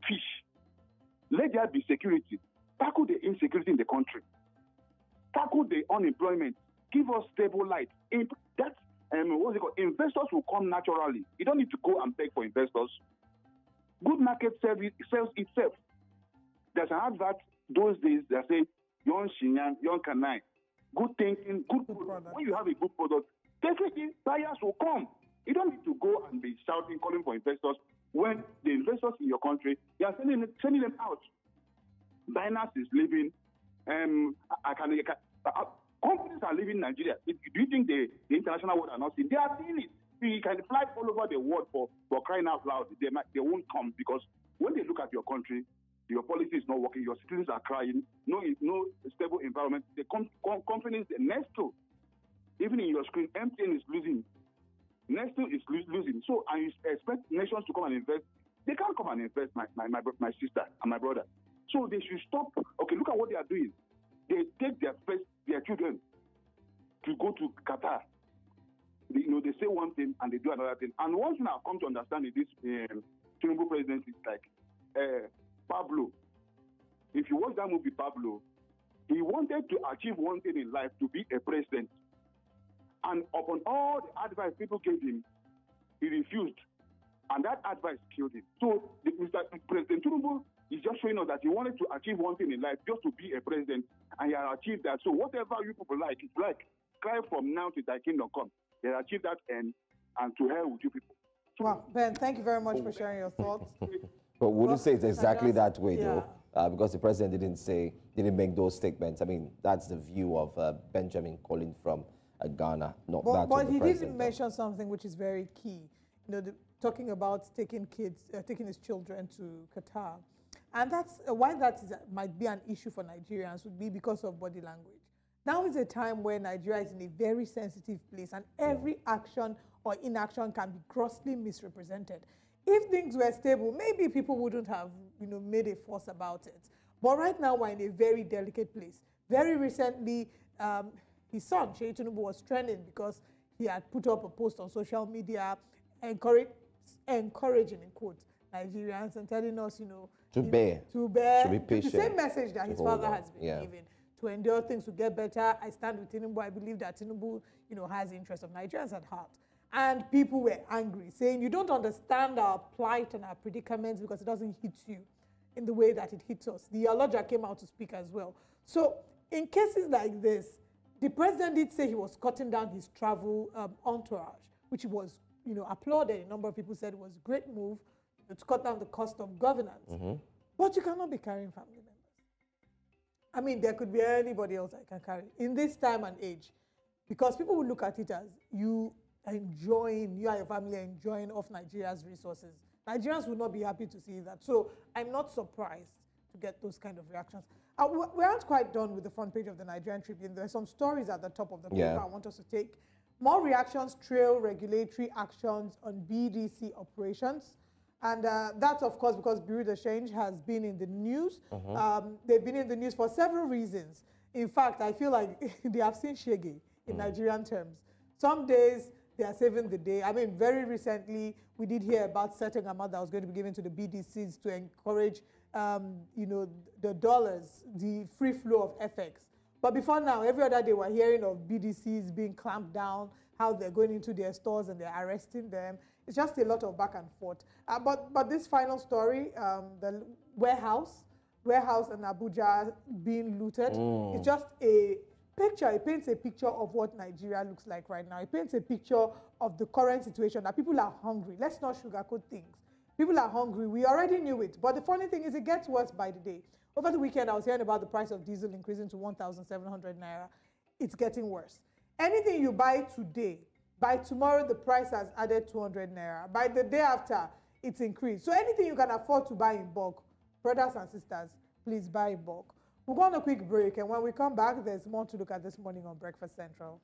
fish. Let there be security. Tackle the insecurity in the country. Tackle the unemployment. Give us stable light. That's what's it called? Investors will come naturally. You don't need to go and beg for investors. Good market sells itself. There's an advert those days that say, young Shinyan, young Kanai. Good thinking, good product. When you have a good product, definitely buyers will come. You don't need to go and be shouting, calling for investors when the investors in your country, they are sending them out. Binance is leaving. Companies are leaving Nigeria. Do you think the international world are not seeing? They are seeing it. You can fly all over the world for crying out loud. They won't come because when they look at your country, your policy is not working. Your citizens are crying. No stable environment. The companies, Nestle, even in your screen, MTN is losing. Nestle is losing. So I expect nations to come and invest. They can't come and invest, my sister and my brother. So they should stop. Okay, look at what they are doing. They take their children to go to Qatar. They say one thing and they do another thing. And one thing I've come to understand in this Tinubu presidency is like Pablo. If you watch that movie, Pablo, he wanted to achieve one thing in life, to be a president. And upon all the advice people gave him, he refused. And that advice killed him. So President Tinubu is just showing us that he wanted to achieve one thing in life, just to be a president, and he has achieved that. So whatever you people like, it's like, cry from now till thy kingdom come. They have achieved that end, and to hell with you people. Wow, Ben, thank you very much for sharing your thoughts. But wouldn't say it's exactly that way, though, because the president didn't make those statements. I mean, that's the view of Benjamin calling from Ghana, not that of the president. But he did mention something which is very key. Talking about taking his children to Qatar. And that's why might be an issue for Nigerians would be because of body language. Now is a time where Nigeria is in a very sensitive place, and every action or inaction can be grossly misrepresented. If things were stable, maybe people wouldn't have made a fuss about it. But right now we're in a very delicate place. Very recently, his son, Sheyi Tinubu, was trending because he had put up a post on social media encouraging, in quotes, Nigerians and telling us, to bear, to be patient, the same message that his father has been giving, to endure things to get better. I stand with Tinubu. I believe that Tinubu, has the interest of Nigerians at heart. And people were angry, saying, you don't understand our plight and our predicaments because it doesn't hit you in the way that it hits us. The Aloja came out to speak as well. So in cases like this, the president did say he was cutting down his travel entourage, which was, applauded. A number of people said it was a great move to cut down the cost of governance. But you cannot be carrying family members. I mean, there could be anybody else that can carry in this time and age, because people will look at it as you and your family enjoying off Nigeria's resources. Nigerians will not be happy to see that. So I'm not surprised to get those kind of reactions. We aren't quite done with the front page of the Nigerian Tribune. There are some stories at the top of the paper I want us to take. More reactions trail regulatory actions on BDC operations. And that's, of course, because Bureau de Change has been in the news. They've been in the news for several reasons. In fact, I feel like they have seen shege in Nigerian terms. Some days, they are saving the day. I mean, very recently, we did hear about certain amount that was going to be given to the BDCs to encourage, the dollars, the free flow of FX. But before now, every other day, we're hearing of BDCs being clamped down, how they're going into their stores and they're arresting them. It's just a lot of back and forth. But this final story, the warehouse in Abuja being looted, it's just a picture. It paints a picture of what Nigeria looks like right now. It paints a picture of the current situation, that people are hungry. Let's not sugarcoat things. People are hungry. We already knew it. But the funny thing is, it gets worse by the day. Over the weekend, I was hearing about the price of diesel increasing to 1,700 naira. It's getting worse. Anything you buy today, by tomorrow, the price has added 200 naira. By the day after, it's increased. So anything you can afford to buy in bulk, brothers and sisters, please buy in bulk. We'll go on a quick break, and when we come back, there's more to look at this morning on Breakfast Central.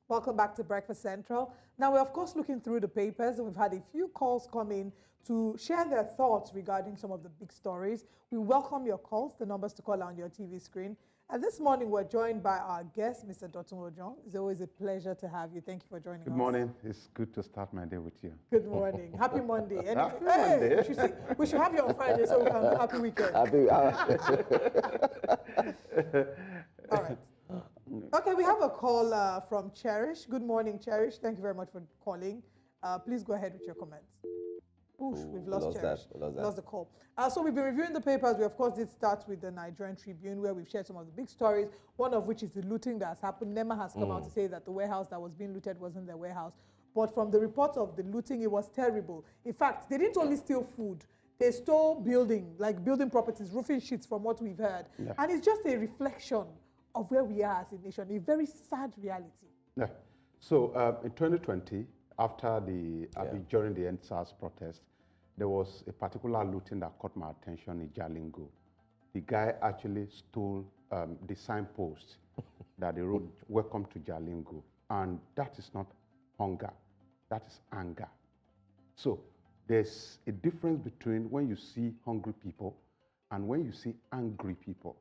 Welcome back to Breakfast Central. Now, we're of course looking through the papers, and we've had a few calls come in to share their thoughts regarding some of the big stories. We welcome your calls, the numbers to call on your TV screen. And this morning, we're joined by our guest, Mr. Dotun Ojon. It's always a pleasure to have you. Thank you for joining us. Good morning. It's good to start my day with you. Good morning. Happy Monday. Happy Monday. We should have you on Friday so we can do happy weekend. All right. Okay, we have a call from Cherish. Good morning, Cherish. Thank you very much for calling. Please go ahead with your comments. Oof, we've lost Cherish. Lost the call. So we've been reviewing the papers. We, of course, did start with the Nigerian Tribune, where we've shared some of the big stories, one of which is the looting that has happened. NEMA has come out to say that the warehouse that was being looted wasn't their warehouse. But from the reports of the looting, it was terrible. In fact, they didn't only steal food. They stole building properties, roofing sheets, from what we've heard. Yeah. And it's just a reflection of where we are as a nation, a very sad reality. Yeah. So in 2020, during the EndSARS protest, there was a particular looting that caught my attention in Jalingo. The guy actually stole the signpost that they wrote, "Welcome to Jalingo." And that is not hunger, that is anger. So there's a difference between when you see hungry people and when you see angry people.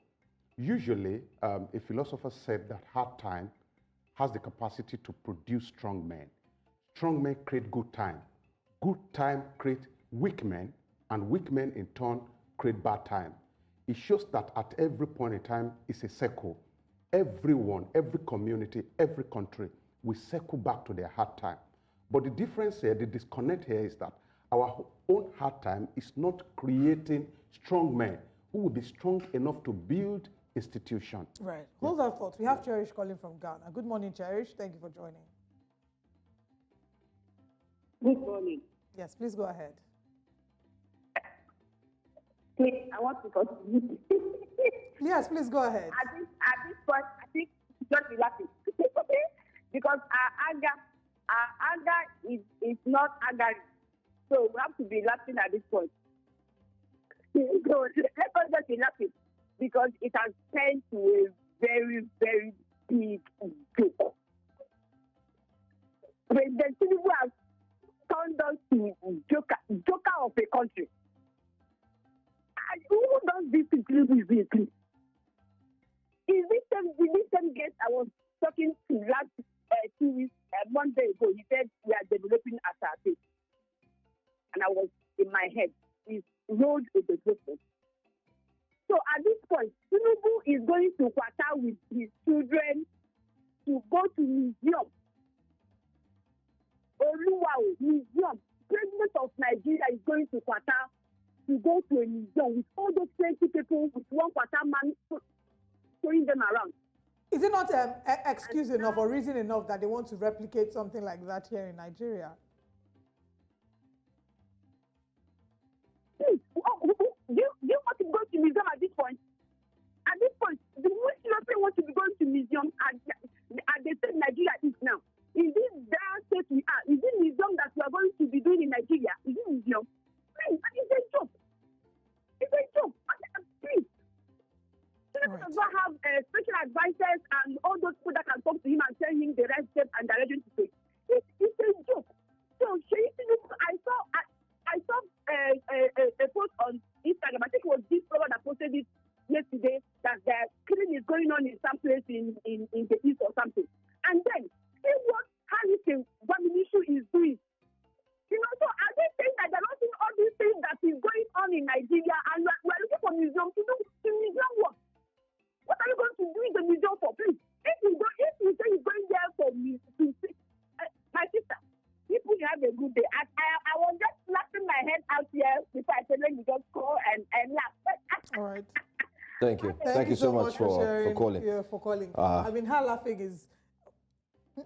Usually, a philosopher said that hard time has the capacity to produce strong men. Strong men create good time. Good time create weak men, and weak men in turn create bad time. It shows that at every point in time, it's a circle. Everyone, every community, every country will circle back to their hard time. But the difference here, the disconnect here is that our own hard time is not creating strong men who will be strong enough to build institution. Right. Hold on, thoughts. We have Cherish calling from Ghana. Good morning, Cherish. Thank you for joining. Good morning. Yes, please go ahead. Please, I want to continue. Yes, please go ahead. At this point, I think just be laughing. Okay? Because our anger is not anger. So we have to be laughing at this point. So let us just be laughing, because it has turned to a very, very big joke. President Tinubu has turned us to joker of a country. And who does this to Tinubu is this? Is this same guest I was talking to last 2 weeks, one day ago? He said we are developing as our state. And I was in my head, his road is a development. So at this point, Tinubu is going to Qatar with his children to go to museum. Oluwao museum. President of Nigeria is going to Qatar to go to a museum with all those 20 people with one Qatar man showing them around. Is it not excuse enough or reason enough that they want to replicate something like that here in Nigeria? Please, do you want to go to museum at this point? At this point, the Muslims want to be going to museum at the state Nigeria is now. Is this dire state we are? Is it museum that we are going to be doing in Nigeria? Is it museum? Please, it's a joke. It's a joke. Please. Right. Does not have special advisors and all those people that can talk to him and tell him the right step and direction to take. It's a joke. So, I saw a post on Instagram. I think it was this brother that posted it yesterday, that the killing is going on in some place in the east or something. And then see what Harrison issue is doing. So are they saying that they're not seeing all these things that is going on in Nigeria, and we're looking for museum to do museum work? What are you going to do in the museum for, please? If you say you're going there for my sister, people have a good day. I was just laughing my head out here before I said, let me just call and laugh. All right. Thank you. Thank you so much for calling. Yeah, for calling. I mean, her laughing is...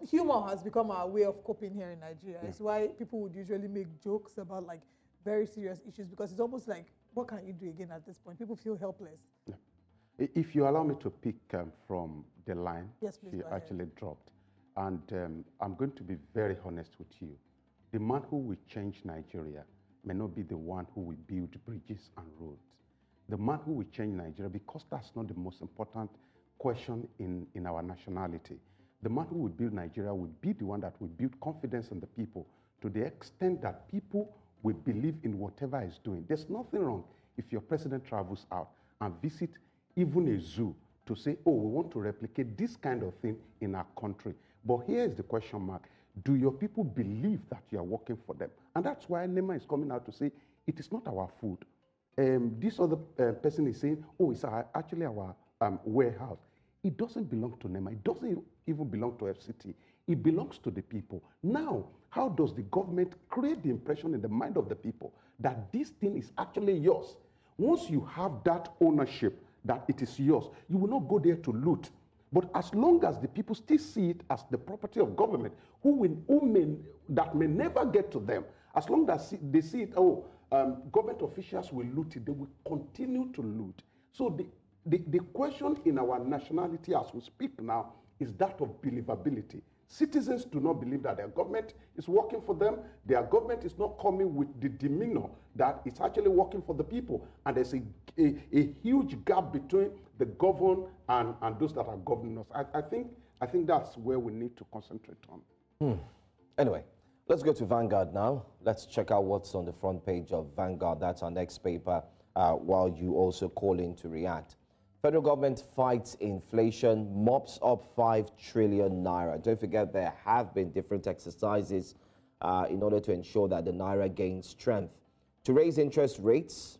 Humor has become our way of coping here in Nigeria. Yeah. It's why people would usually make jokes about like very serious issues, because it's almost like, what can you do again at this point? People feel helpless. Yeah. If you allow me to pick from the line yes, please, she actually dropped. And I'm going to be very honest with you. The man who will change Nigeria may not be the one who will build bridges and roads. The man who will change Nigeria, because that's not the most important question in our nationality. The man who will build Nigeria will be the one that will build confidence in the people to the extent that people will believe in whatever he's doing. There's nothing wrong if your president travels out and visit even a zoo to say, oh, we want to replicate this kind of thing in our country. But here is the question mark. Do your people believe that you are working for them? And that's why Nema is coming out to say, it is not our food. This other person is saying, oh, it's actually our warehouse. It doesn't belong to NEMA. It doesn't even belong to FCT. It belongs to the people. Now, how does the government create the impression in the mind of the people that this thing is actually yours? Once you have that ownership, that it is yours, you will not go there to loot. But as long as the people still see it as the property of government, that may never get to them, as long as they see it, government officials will loot it, they will continue to loot. So the question in our nationality as we speak now is that of believability. Citizens do not believe that their government is working for them. Their government is not coming with the demeanor that it's actually working for the people. And there's a huge gap between the governed and those that are governing us. I think that's where we need to concentrate on. Anyway, let's go to Vanguard now. Let's check out what's on the front page of Vanguard. That's our next paper, while you also call in to react. Federal government fights inflation, mops up 5 trillion naira. Don't forget there have been different exercises in order to ensure that the naira gains strength. To raise interest rates,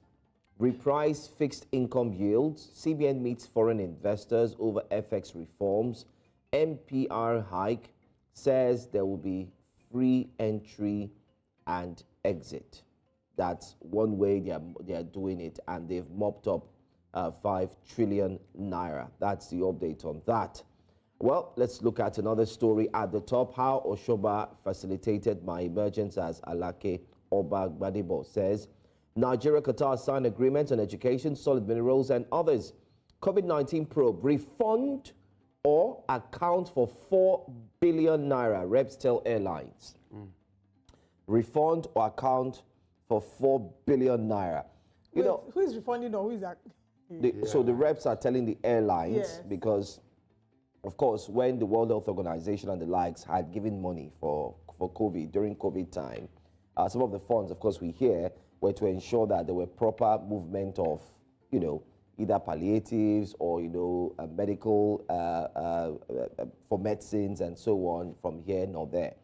reprice fixed income yields, CBN meets foreign investors over FX reforms, MPR hike, says there will be free entry and exit. That's one way they are doing it, and they've mopped up 5 trillion naira. That's the update on that. Well, let's look at another story at the top. How Oshoba facilitated my emergence as Alake Oba Gbadebo says. Nigeria-Qatar signed agreements on education, solid minerals, and others. COVID-19 probe, refund or account for 4 billion naira, reps tell airlines. Refund or account for 4 billion naira. Wait, who is refunding or who is that? So the reps are telling the airlines, because, of course, when the World Health Organization and the likes had given money for COVID, during COVID time, some of the funds, of course, we hear, were to ensure that there were proper movement of, either palliatives or, medical, for medicines and so on from here nor there.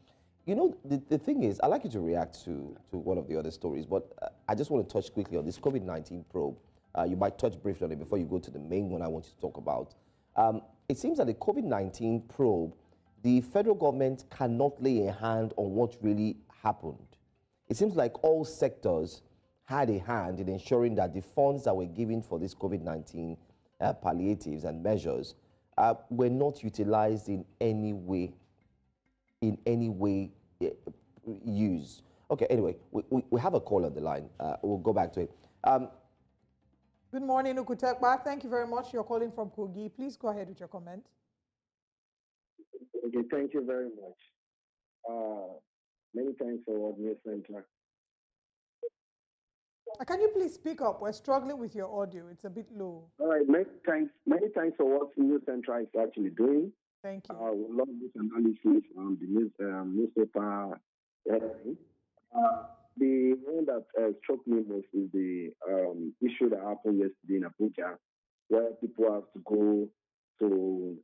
The thing is, I'd like you to react to one of the other stories, but I just want to touch quickly on this COVID-19 probe. You might touch briefly on it before you go to the main one I want you to talk about. It seems that the COVID-19 probe, the federal government cannot lay a hand on what really happened. It seems like all sectors had a hand in ensuring that the funds that were given for this COVID-19 palliatives and measures were not utilized in any way used. Okay, anyway, we have a call on the line. We'll go back to it. Good morning, Ukutekba. Thank you very much. You're calling from Kogi. Please go ahead with your comment. Okay, thank you very much. Many thanks for what News Center. Can you please speak up? We're struggling with your audio. It's a bit low. All right, many thanks for what News Center is actually doing. Thank you. We love this analysis on the newspaper headline. The one that struck me most is the issue that happened yesterday in Abuja, where people have to go to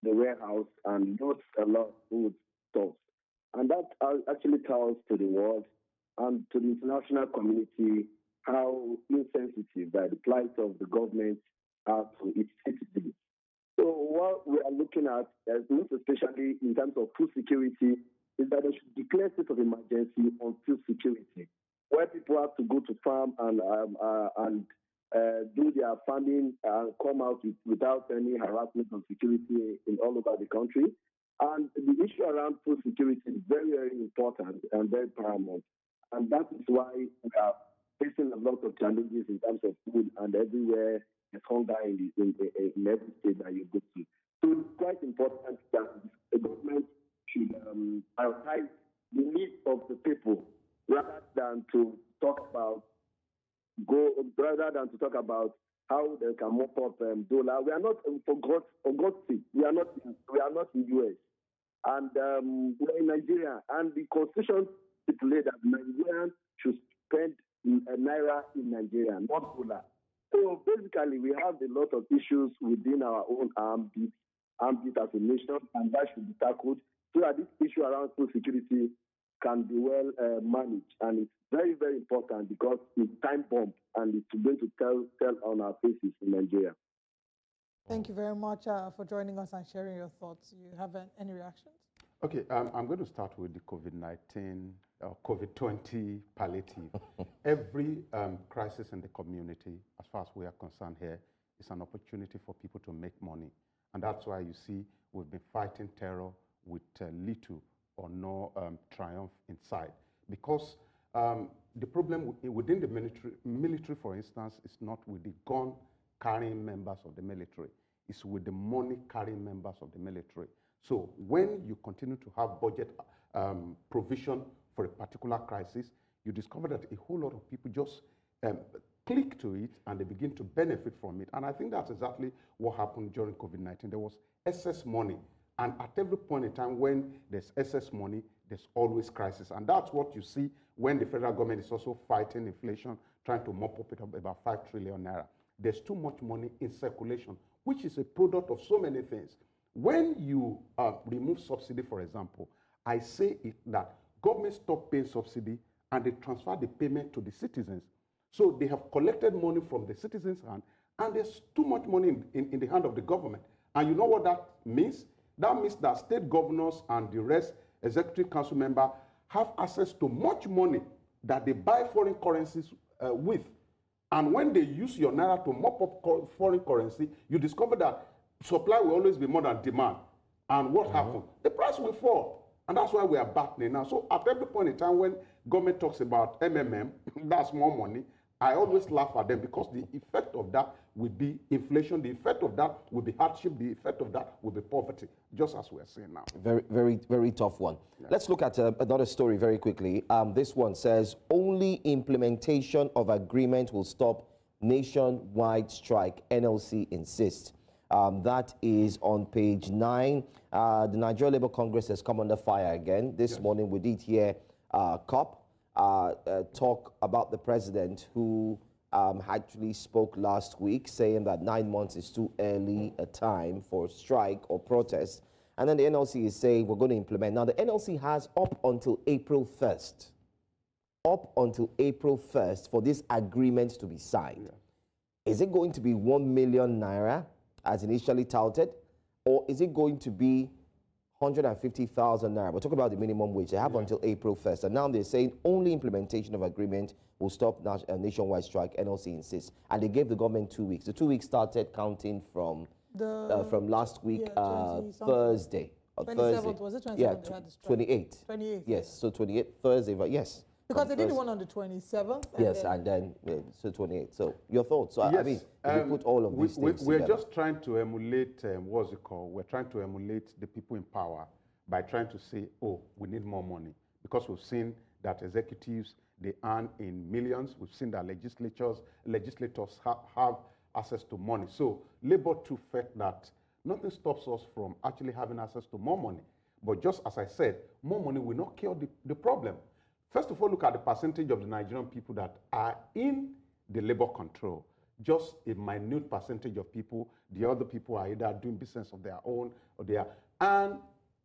the warehouse and load a lot of food stuff. And that actually tells to the world and to the international community how insensitive that the plight of the government are to its citizens. So what we are looking at, most especially in terms of food security, is that they should declare state of emergency on food security, where people have to go to farm and do their farming and come out without any harassment on security in all over the country. And the issue around food security is very, very important and very paramount. And that is why we are facing a lot of challenges in terms of food, and everywhere there's hunger in every state that you go to. So it's quite important that the government should prioritize the needs of the people rather than to talk about how they can mop up dollar. We are not, for God's sake, we are not in US, and we are in Nigeria, and the constitution stipulates that Nigerians should spend naira in Nigeria, not dollar. So basically, we have a lot of issues within our own ambit as a nation, and that should be tackled so that this issue around food security can be well managed. And it's very, very important because it's time bomb and it's going to tell on our faces in Nigeria. Thank you very much for joining us and sharing your thoughts. You have any reactions? Okay, I'm going to start with the COVID-19 or COVID-20 palliative. Every crisis in the community, as far as we are concerned here, is an opportunity for people to make money. And that's why you see we've been fighting terror with little or no triumph in sight. Because the problem within the military, for instance, is not with the gun-carrying members of the military. It's with the money-carrying members of the military. So when you continue to have budget provision for a particular crisis, you discover that a whole lot of people just click to it and they begin to benefit from it. And I think that's exactly what happened during COVID-19. There was excess money. And at every point in time when there's excess money, there's always crisis. And that's what you see when the federal government is also fighting inflation, trying to mop up it up about 5 trillion naira. There's too much money in circulation, which is a product of so many things. When you remove subsidy, for example, I say that government stop paying subsidy and they transfer the payment to the citizens. So they have collected money from the citizens' hand, and there's too much money in the hand of the government. And you know what that means? That means that state governors and the rest, executive council member, have access to much money that they buy foreign currencies with. And when they use your naira to mop up foreign currency, you discover that supply will always be more than demand. And what happened? The price will fall. And that's why we are battling now. So at every point in time when government talks about MMM, that's more money, I always laugh at them because the effect of that will be inflation, the effect of that will be hardship, the effect of that will be poverty, just as we're seeing now. Very, very, very tough one. Yeah. Let's look at another story very quickly. This one says, only implementation of agreement will stop nationwide strike, NLC insists. That is on page 9. The Nigeria Labour Congress has come under fire again. This morning we did hear COP talk about the president who actually spoke last week saying that 9 months is too early a time for strike or protest. And then the NLC is saying we're going to implement. Now the NLC has up until April 1st. Up until April 1st for this agreement to be signed. Yeah. Is it going to be 1 million naira as initially touted, or is it going to be 150,000 naira? We're talking about the minimum wage. They have until April 1st. And now they're saying only implementation of agreement will stop nationwide strike, NLC insists. And they gave the government 2 weeks. The 2 weeks started counting from last week, Thursday. 27th, was it 27th? Yeah, 28th. 28th. Yes, so 28th, Thursday, but yes. Because they did one on the 27th. Yes, and then so 28th. So your thoughts? So yes, I mean, if you put all of these things we're together. just trying to emulate, what's it called? We're trying to emulate the people in power by trying to say, oh, we need more money. Because we've seen that executives, they earn in millions. We've seen that legislators have access to money. So Labour too felt that nothing stops us from actually having access to more money. But just as I said, more money will not cure the problem. First of all, look at the percentage of the Nigerian people that are in the labor control. Just a minute percentage of people. The other people are either doing business of their own or they are. And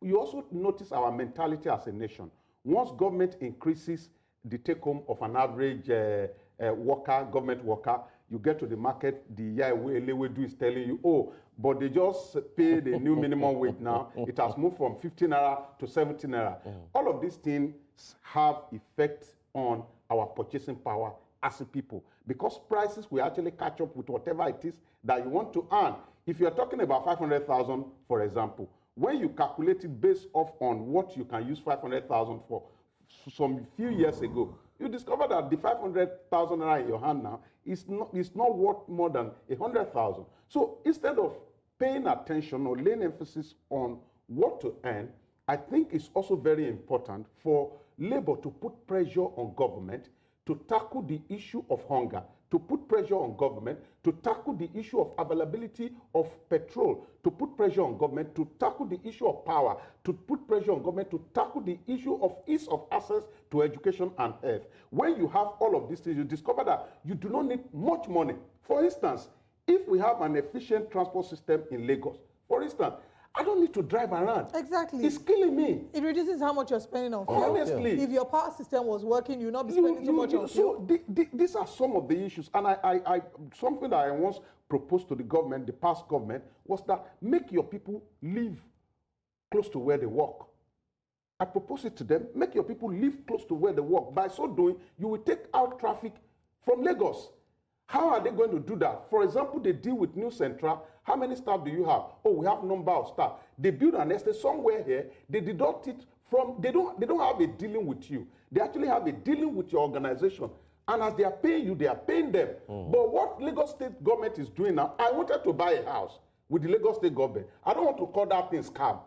you also notice our mentality as a nation. Once government increases the take-home of an average government worker, you get to the market, the Yahweh is telling you, oh, but they just paid the new minimum wage now. It has moved from 15 naira to 17 naira. All of these things have effect on our purchasing power as a people, because prices will actually catch up with whatever it is that you want to earn. If you're talking about 500,000, for example, when you calculate it based off on what you can use 500,000 for some few years ago, you discover that the 500,000 naira in your hand now is not worth more than 100,000. So instead of paying attention or laying emphasis on what to earn, I think it's also very important for Labour to put pressure on government to tackle the issue of hunger, to put pressure on government to tackle the issue of availability of petrol, to put pressure on government to tackle the issue of power, to put pressure on government to tackle the issue of ease of access to education and health. When you have all of these things, you discover that you do not need much money. For instance, if we have an efficient transport system in Lagos, for instance, I don't need to drive around. Exactly. It's killing me. It reduces how much you're spending on fuel. Honestly. If your power system was working, you'd not be spending so much on fuel. So these are some of the issues. And something that I once proposed to the government, the past government, was that make your people live close to where they work. I proposed it to them, make your people live close to where they work. By so doing, you will take out traffic from Lagos. How are they going to do that? For example, they deal with New Central. How many staff do you have? Oh, we have number of staff. They build an estate somewhere here. They deduct it from, they don't have a dealing with you. They actually have a dealing with your organization. And as they are paying you, they are paying them. But what Lagos State government is doing now, I wanted to buy a house with the Lagos State government. I don't want to call that thing scam.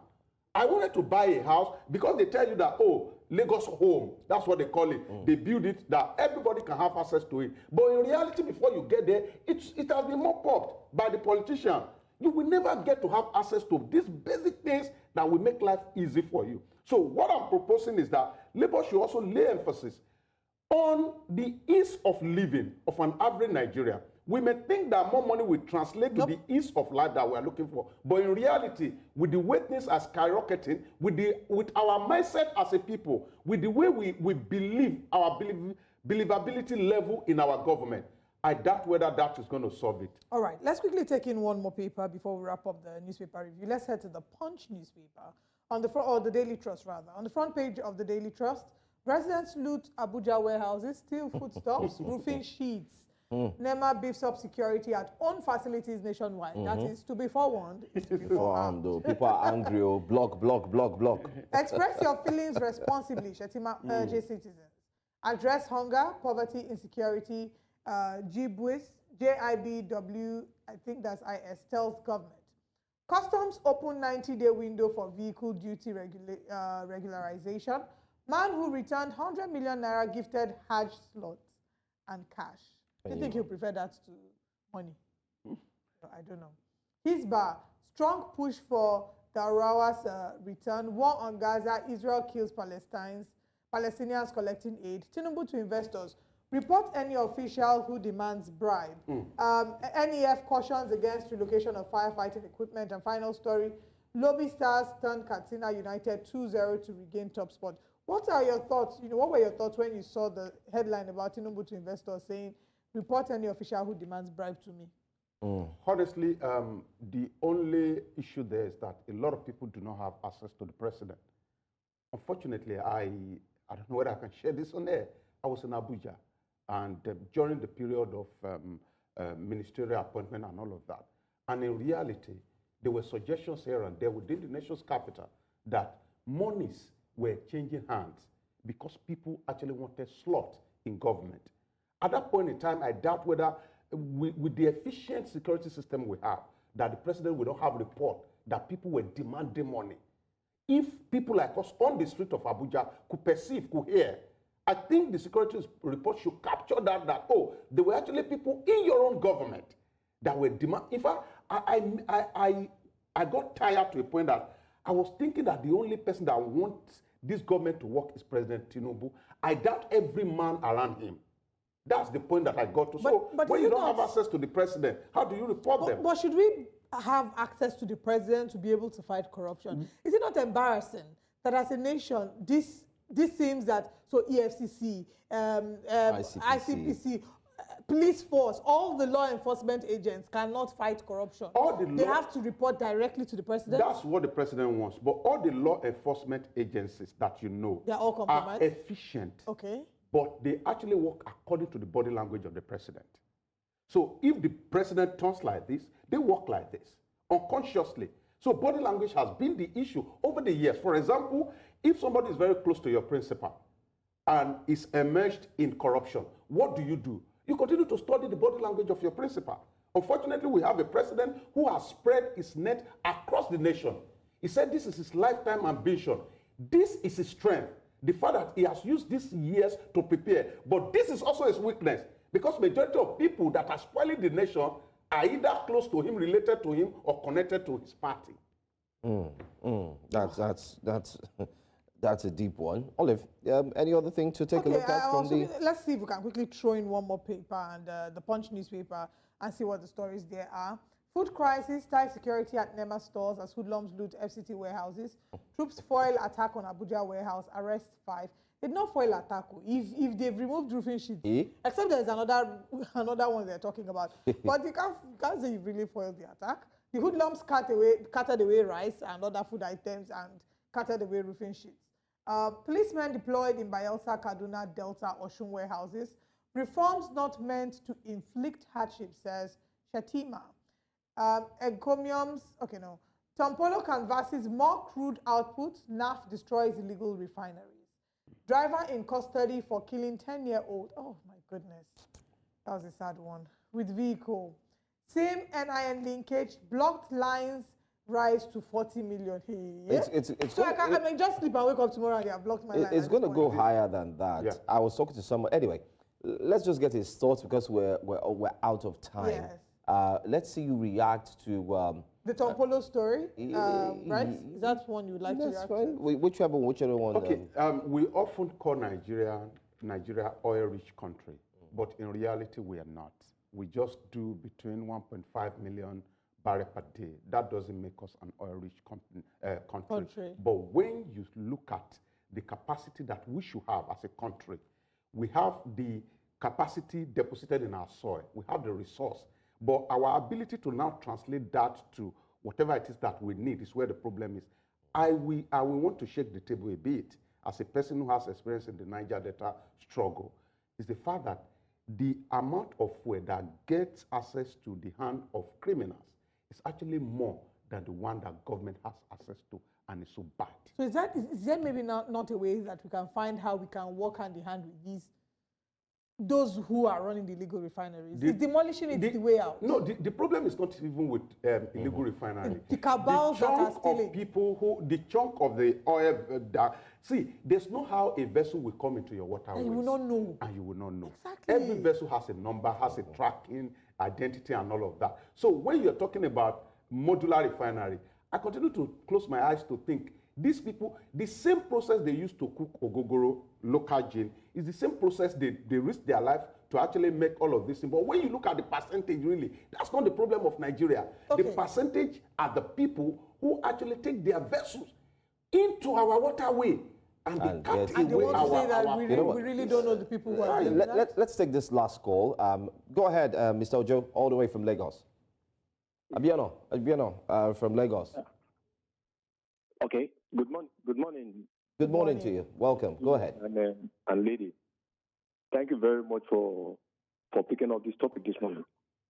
I wanted to buy a house because they tell you that, oh, Lagos Home, that's what they call it. They build it that everybody can have access to it. But in reality, before you get there, it has been mopped up by the politician. You will never get to have access to these basic things that will make life easy for you. So what I'm proposing is that Labour should also lay emphasis on the ease of living of an average Nigerian. We may think that more money will translate to the ease of life that we are looking for. But in reality, with the way things are skyrocketing, with our mindset as a people, with the way we believe, our believability level in our government, I doubt whether that is going to solve it. All right, let's quickly take in one more paper before we wrap up the newspaper review. Let's head to the Punch newspaper, on the front, or the Daily Trust rather. On the front page of the Daily Trust, residents loot Abuja warehouses, steal foodstuffs, roofing sheets. NEMA beefs up security at own facilities nationwide. That is to be forewarned. Is to be forearmed. People are angry. Oh, block. Express your feelings responsibly, Shetima urges citizens. Address hunger, poverty, insecurity. GBWIS, JIBW, I think that's IS, tells government. Customs open 90-day window for vehicle duty regularization. Man who returned 100 million naira gifted Hajj slots and cash. Do you think he'll prefer that to money? I don't know. Hisba, strong push for Daurawa's return. War on Gaza, Israel kills Palestinians collecting aid. Tinubu to investors. Report any official who demands bribe. NEF cautions against relocation of firefighting equipment. And final story, Lobby Stars turned Katsina United 2-0 to regain top spot. What are your thoughts? What were your thoughts when you saw the headline about Tinubu to investors saying, report any official who demands bribe to me? Honestly, the only issue there is that a lot of people do not have access to the president. Unfortunately, I don't know whether I can share this on air. I was in Abuja, and during the period of ministerial appointment and all of that. And in reality, there were suggestions here and there within the nation's capital that monies were changing hands because people actually wanted slot in government. At that point in time, I doubt whether, with the efficient security system we have, that the president will not have a report that people were demanding money. If people like us on the street of Abuja could perceive, could hear, I think the security report should capture that, oh, there were actually people in your own government that were demanding. In fact, I got tired to a point that I was thinking that the only person that wants this government to work is President Tinubu. I doubt every man around him. That's the point that I got to. But when you don't have access to the president, how do you report them? But should we have access to the president to be able to fight corruption? Is it not embarrassing that as a nation, this seems that, so EFCC, ICPC, police force, all the law enforcement agents cannot fight corruption. They have to report directly to the president? That's what the president wants. But all the law enforcement agencies that they're all compromised, are efficient. Okay. But they actually work according to the body language of the president. So if the president turns like this, they work like this, unconsciously. So body language has been the issue over the years. For example, if somebody is very close to your principal and is immersed in corruption, what do? You continue to study the body language of your principal. Unfortunately, we have a president who has spread his net across the nation. He said this is his lifetime ambition. This is his strength. The fact that he has used these years to prepare. But this is also his weakness, because majority of people that are spoiling the nation are either close to him, related to him, or connected to his party. That's a deep one. Olive, any other thing to take a look at from the... Let's see if we can quickly throw in one more paper and the Punch newspaper and see what the stories there are. Food crisis, tight security at NEMA stores as hoodlums loot FCT warehouses. Troops foil attack on Abuja warehouse, arrest 5. They did not foil attack. If they've removed roofing sheets, except there's another one they're talking about. But you can't say you've really foiled the attack. The hoodlums carted away rice and other food items and carted away roofing sheets. Policemen deployed in Bayelsa, Kaduna, Delta, Osun warehouses. Reforms not meant to inflict hardship, says Shatima. Encomiums, Tompolo canvasses more crude output. NAF destroys illegal refineries. Driver in custody for killing 10-year-old. Oh my goodness, that was a sad one. With vehicle. Same NIN linkage, blocked lines rise to 40 million. So I may just sleep and wake up tomorrow and they have blocked my line. It's going to go higher than that. Yeah. I was talking to someone. Anyway, let's just get his thoughts because we're out of time. Yes. Let's see you react to... the Tompolo story, right? Is that one you would like to react to? Whichever one. Okay, we often call Nigeria oil-rich country, but in reality we are not. We just do between 1.5 million barrels per day. That doesn't make us an oil-rich country. But when you look at the capacity that we should have as a country, we have the capacity deposited in our soil. We have the resource. But our ability to now translate that to whatever it is that we need is where the problem is. I will want to shake the table a bit as a person who has experience in the Niger Delta struggle, is the fact that the amount of fuel that gets access to the hand of criminals is actually more than the one that government has access to, and it's so bad. So is there maybe not a way that we can find how we can work hand in hand with those who are running the illegal refineries? Is demolishing it the way out? No, the problem is not even with illegal refinery. The cabals that are stealing. The chunk of the oil see, there's no how a vessel will come into your waterways. And you will not know. And you will not know. Exactly. Every vessel has a number, has a tracking, identity, and all of that. So when you're talking about modular refinery, I continue to close my eyes to think, these people, the same process they used to cook ogogoro, local gin, is the same process they risk their life to actually make all of this. But when you look at the percentage, really, that's not the problem of Nigeria. Okay. The percentage are the people who actually take their vessels into our waterway and they cut away our we really don't know the people who are doing that. Let's take this last call. Go ahead, Mr. Ojo, all the way from Lagos. Abiano from Lagos. Okay. Good morning. Good morning to you. Welcome. Go ahead. And lady, thank you very much for picking up this topic this morning.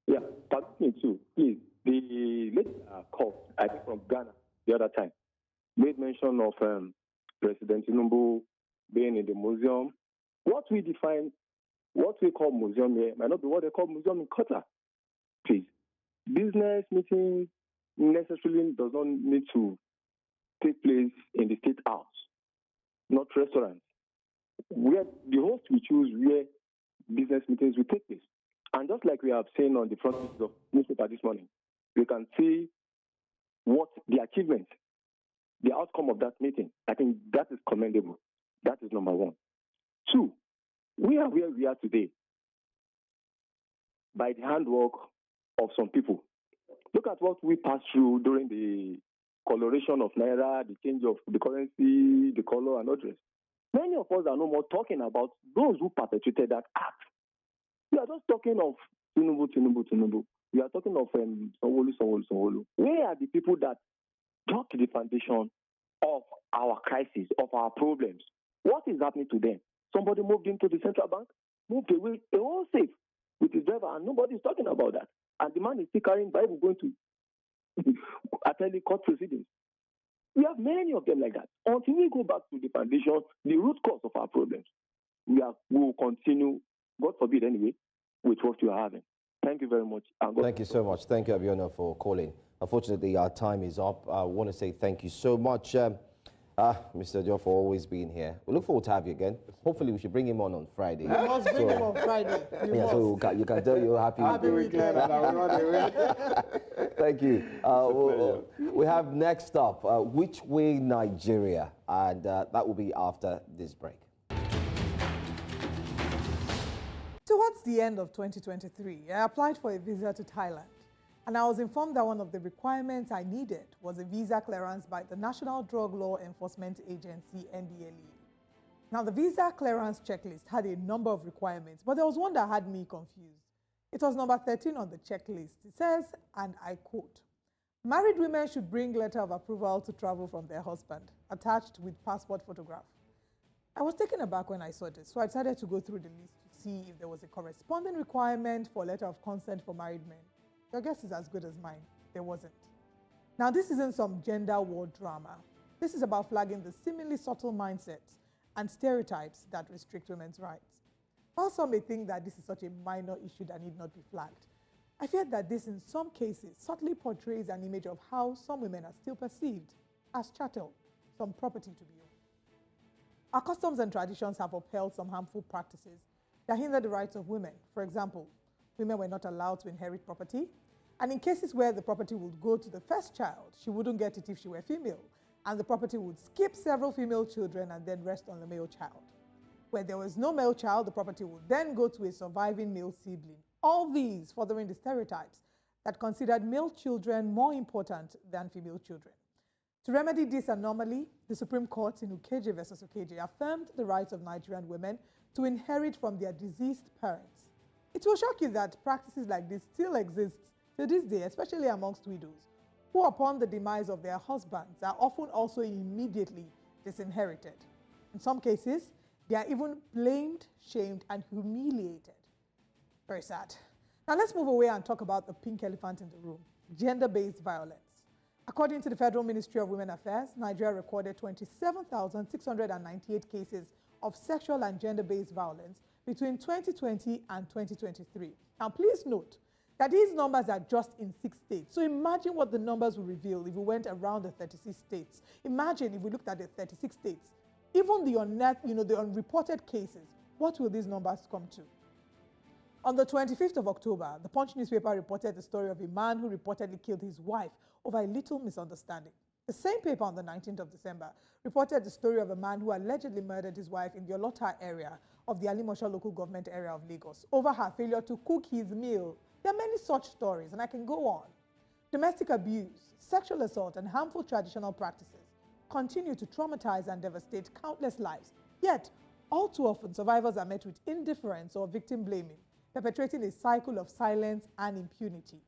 Yeah, pardon me too, please. The lady call, I think from Ghana the other time, made mention of President Tinubu being in the museum. What we call museum here might not be what they call museum in Qatar. Please, business meetings necessarily does not need to take place in the state house, not restaurants. Where the host will choose where business meetings will take place. And just like we have seen on the front page of newspaper this morning, we can see what the achievement, the outcome of that meeting. I think that is commendable. That is number one. Two, we are where we are today by the handwork of some people. Look at what we passed through during the coloration of Naira, the change of the currency, the color and address. Many of us are no more talking about those who perpetrated that act. We are just talking of Tinubu. We are talking of Sanwo-Olu. Where are the people that dug the foundation of our crisis, of our problems? What is happening to them? Somebody moved into the central bank, moved away, a whole safe with his driver, and nobody is talking about that. And the man is still carrying Bible going to attending court proceedings. We have many of them like that. Until we go back to the foundation, the root cause of our problems, we will continue, God forbid anyway, with what we are having. Thank you very much. Thank you so much. Thank you, Abiona, for calling. Unfortunately, our time is up. I want to say thank you so much, Mr. Joe, for always being here. We look forward to have you again. Hopefully, we should bring him on Friday. You must bring him on Friday. So you can tell you're happy. Happy weekend. Thank you. We have next up, Which Way Nigeria? And that will be after this break. Towards the end of 2023, I applied for a visa to Thailand, and I was informed that one of the requirements I needed was a visa clearance by the National Drug Law Enforcement Agency, NDLEA. Now, the visa clearance checklist had a number of requirements, but there was one that had me confused. It was number 13 on the checklist. It says, and I quote, "Married women should bring letter of approval to travel from their husband, attached with passport photograph." I was taken aback when I saw this, so I decided to go through the list to see if there was a corresponding requirement for letter of consent for married men. Your guess is as good as mine. There wasn't. Now, this isn't some gender war drama. This is about flagging the seemingly subtle mindsets and stereotypes that restrict women's rights. While some may think that this is such a minor issue that need not be flagged, I fear that this in some cases subtly portrays an image of how some women are still perceived as chattel, some property to be owned. Our customs and traditions have upheld some harmful practices that hinder the rights of women. For example, women were not allowed to inherit property, and in cases where the property would go to the first child, she wouldn't get it if she were female, and the property would skip several female children and then rest on the male child. Where there was no male child, the property would then go to a surviving male sibling. All these furthering the stereotypes that considered male children more important than female children. To remedy this anomaly, the Supreme Court in Ukeje versus Ukeje affirmed the rights of Nigerian women to inherit from their deceased parents. It will shock you that practices like this still exist to this day, especially amongst widows, who upon the demise of their husbands are often also immediately disinherited. In some cases, they are even blamed, shamed, and humiliated. Very sad. Now let's move away and talk about the pink elephant in the room, gender-based violence. According to the Federal Ministry of Women Affairs, Nigeria recorded 27,698 cases of sexual and gender-based violence between 2020 and 2023. Now, please note that these numbers are just in 6 states. So imagine what the numbers will reveal if we went around the 36 states. Imagine if we looked at the 36 states. Even the unreported cases, what will these numbers come to? On the 25th of October, the Punch newspaper reported the story of a man who reportedly killed his wife over a little misunderstanding. The same paper on the 19th of December reported the story of a man who allegedly murdered his wife in the Olota area of the Alimosho local government area of Lagos over her failure to cook his meal. There are many such stories, and I can go on. Domestic abuse, sexual assault, and harmful traditional practices continue to traumatize and devastate countless lives. Yet, all too often, survivors are met with indifference or victim blaming, perpetrating a cycle of silence and impunity.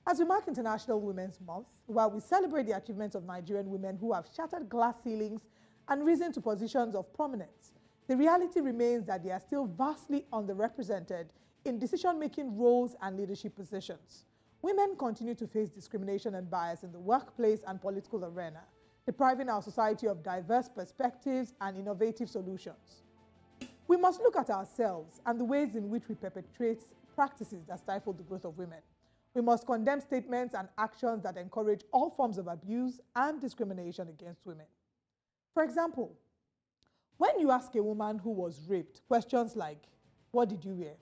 As we mark International Women's Month, while we celebrate the achievements of Nigerian women who have shattered glass ceilings and risen to positions of prominence, the reality remains that they are still vastly underrepresented in decision-making roles and leadership positions. Women continue to face discrimination and bias in the workplace and political arena, depriving our society of diverse perspectives and innovative solutions. We must look at ourselves and the ways in which we perpetrate practices that stifle the growth of women. We must condemn statements and actions that encourage all forms of abuse and discrimination against women. For example, when you ask a woman who was raped questions like, "What did you wear?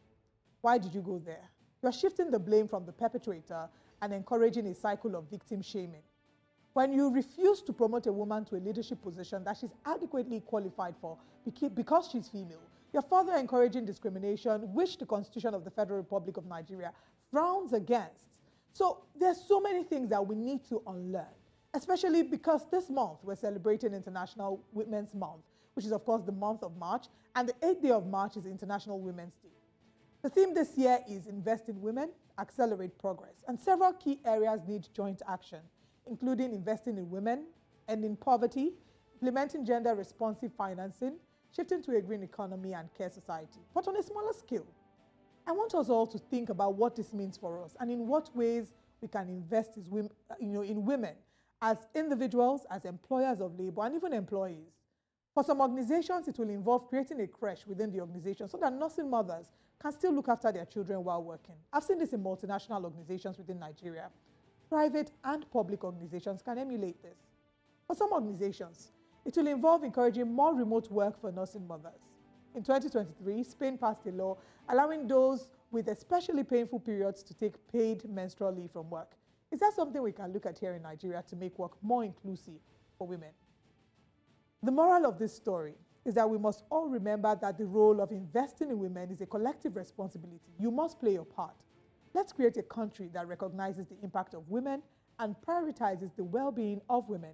Why did you go there?" You're shifting the blame from the perpetrator and encouraging a cycle of victim shaming. When you refuse to promote a woman to a leadership position that she's adequately qualified for because she's female, you're further encouraging discrimination, which the Constitution of the Federal Republic of Nigeria frowns against. So there's so many things that we need to unlearn, especially because this month we're celebrating International Women's Month, which is of course the month of March, and the 8th day of March is International Women's Day. The theme this year is Invest in Women, Accelerate Progress, and several key areas need joint action, including investing in women, ending poverty, implementing gender-responsive financing, shifting to a green economy and care society. But on a smaller scale, I want us all to think about what this means for us and in what ways we can invest in women as individuals, as employers of labor, and even employees. For some organizations, it will involve creating a creche within the organization so that nursing mothers can still look after their children while working. I've seen this in multinational organizations within Nigeria. Private and public organizations can emulate this. For some organizations, it will involve encouraging more remote work for nursing mothers. In 2023, Spain passed a law allowing those with especially painful periods to take paid menstrual leave from work. Is that something we can look at here in Nigeria to make work more inclusive for women? The moral of this story is that we must all remember that the role of investing in women is a collective responsibility. You must play your part. Let's create a country that recognizes the impact of women and prioritizes the well-being of women.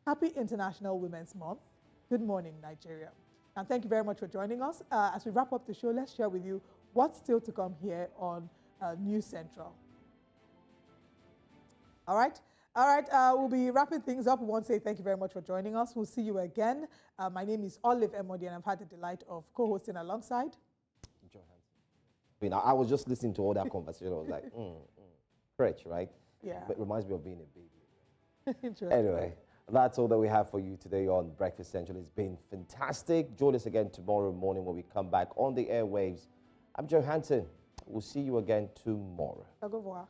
Happy International Women's Month. Good morning, Nigeria. And thank you very much for joining us. As we wrap up the show, let's share with you what's still to come here on News Central. All right. We'll be wrapping things up. We want to say thank you very much for joining us. We'll see you again. My name is Olive Emodi, and I've had the delight of co-hosting alongside Joe Hansen. I was just listening to all that conversation. I was like, Crutch, right? Yeah. It reminds me of being a baby. Interesting. Anyway, that's all that we have for you today on Breakfast Central. It's been fantastic. Join us again tomorrow morning when we come back on the airwaves. I'm Joe Hansen. We'll see you again tomorrow. Au revoir.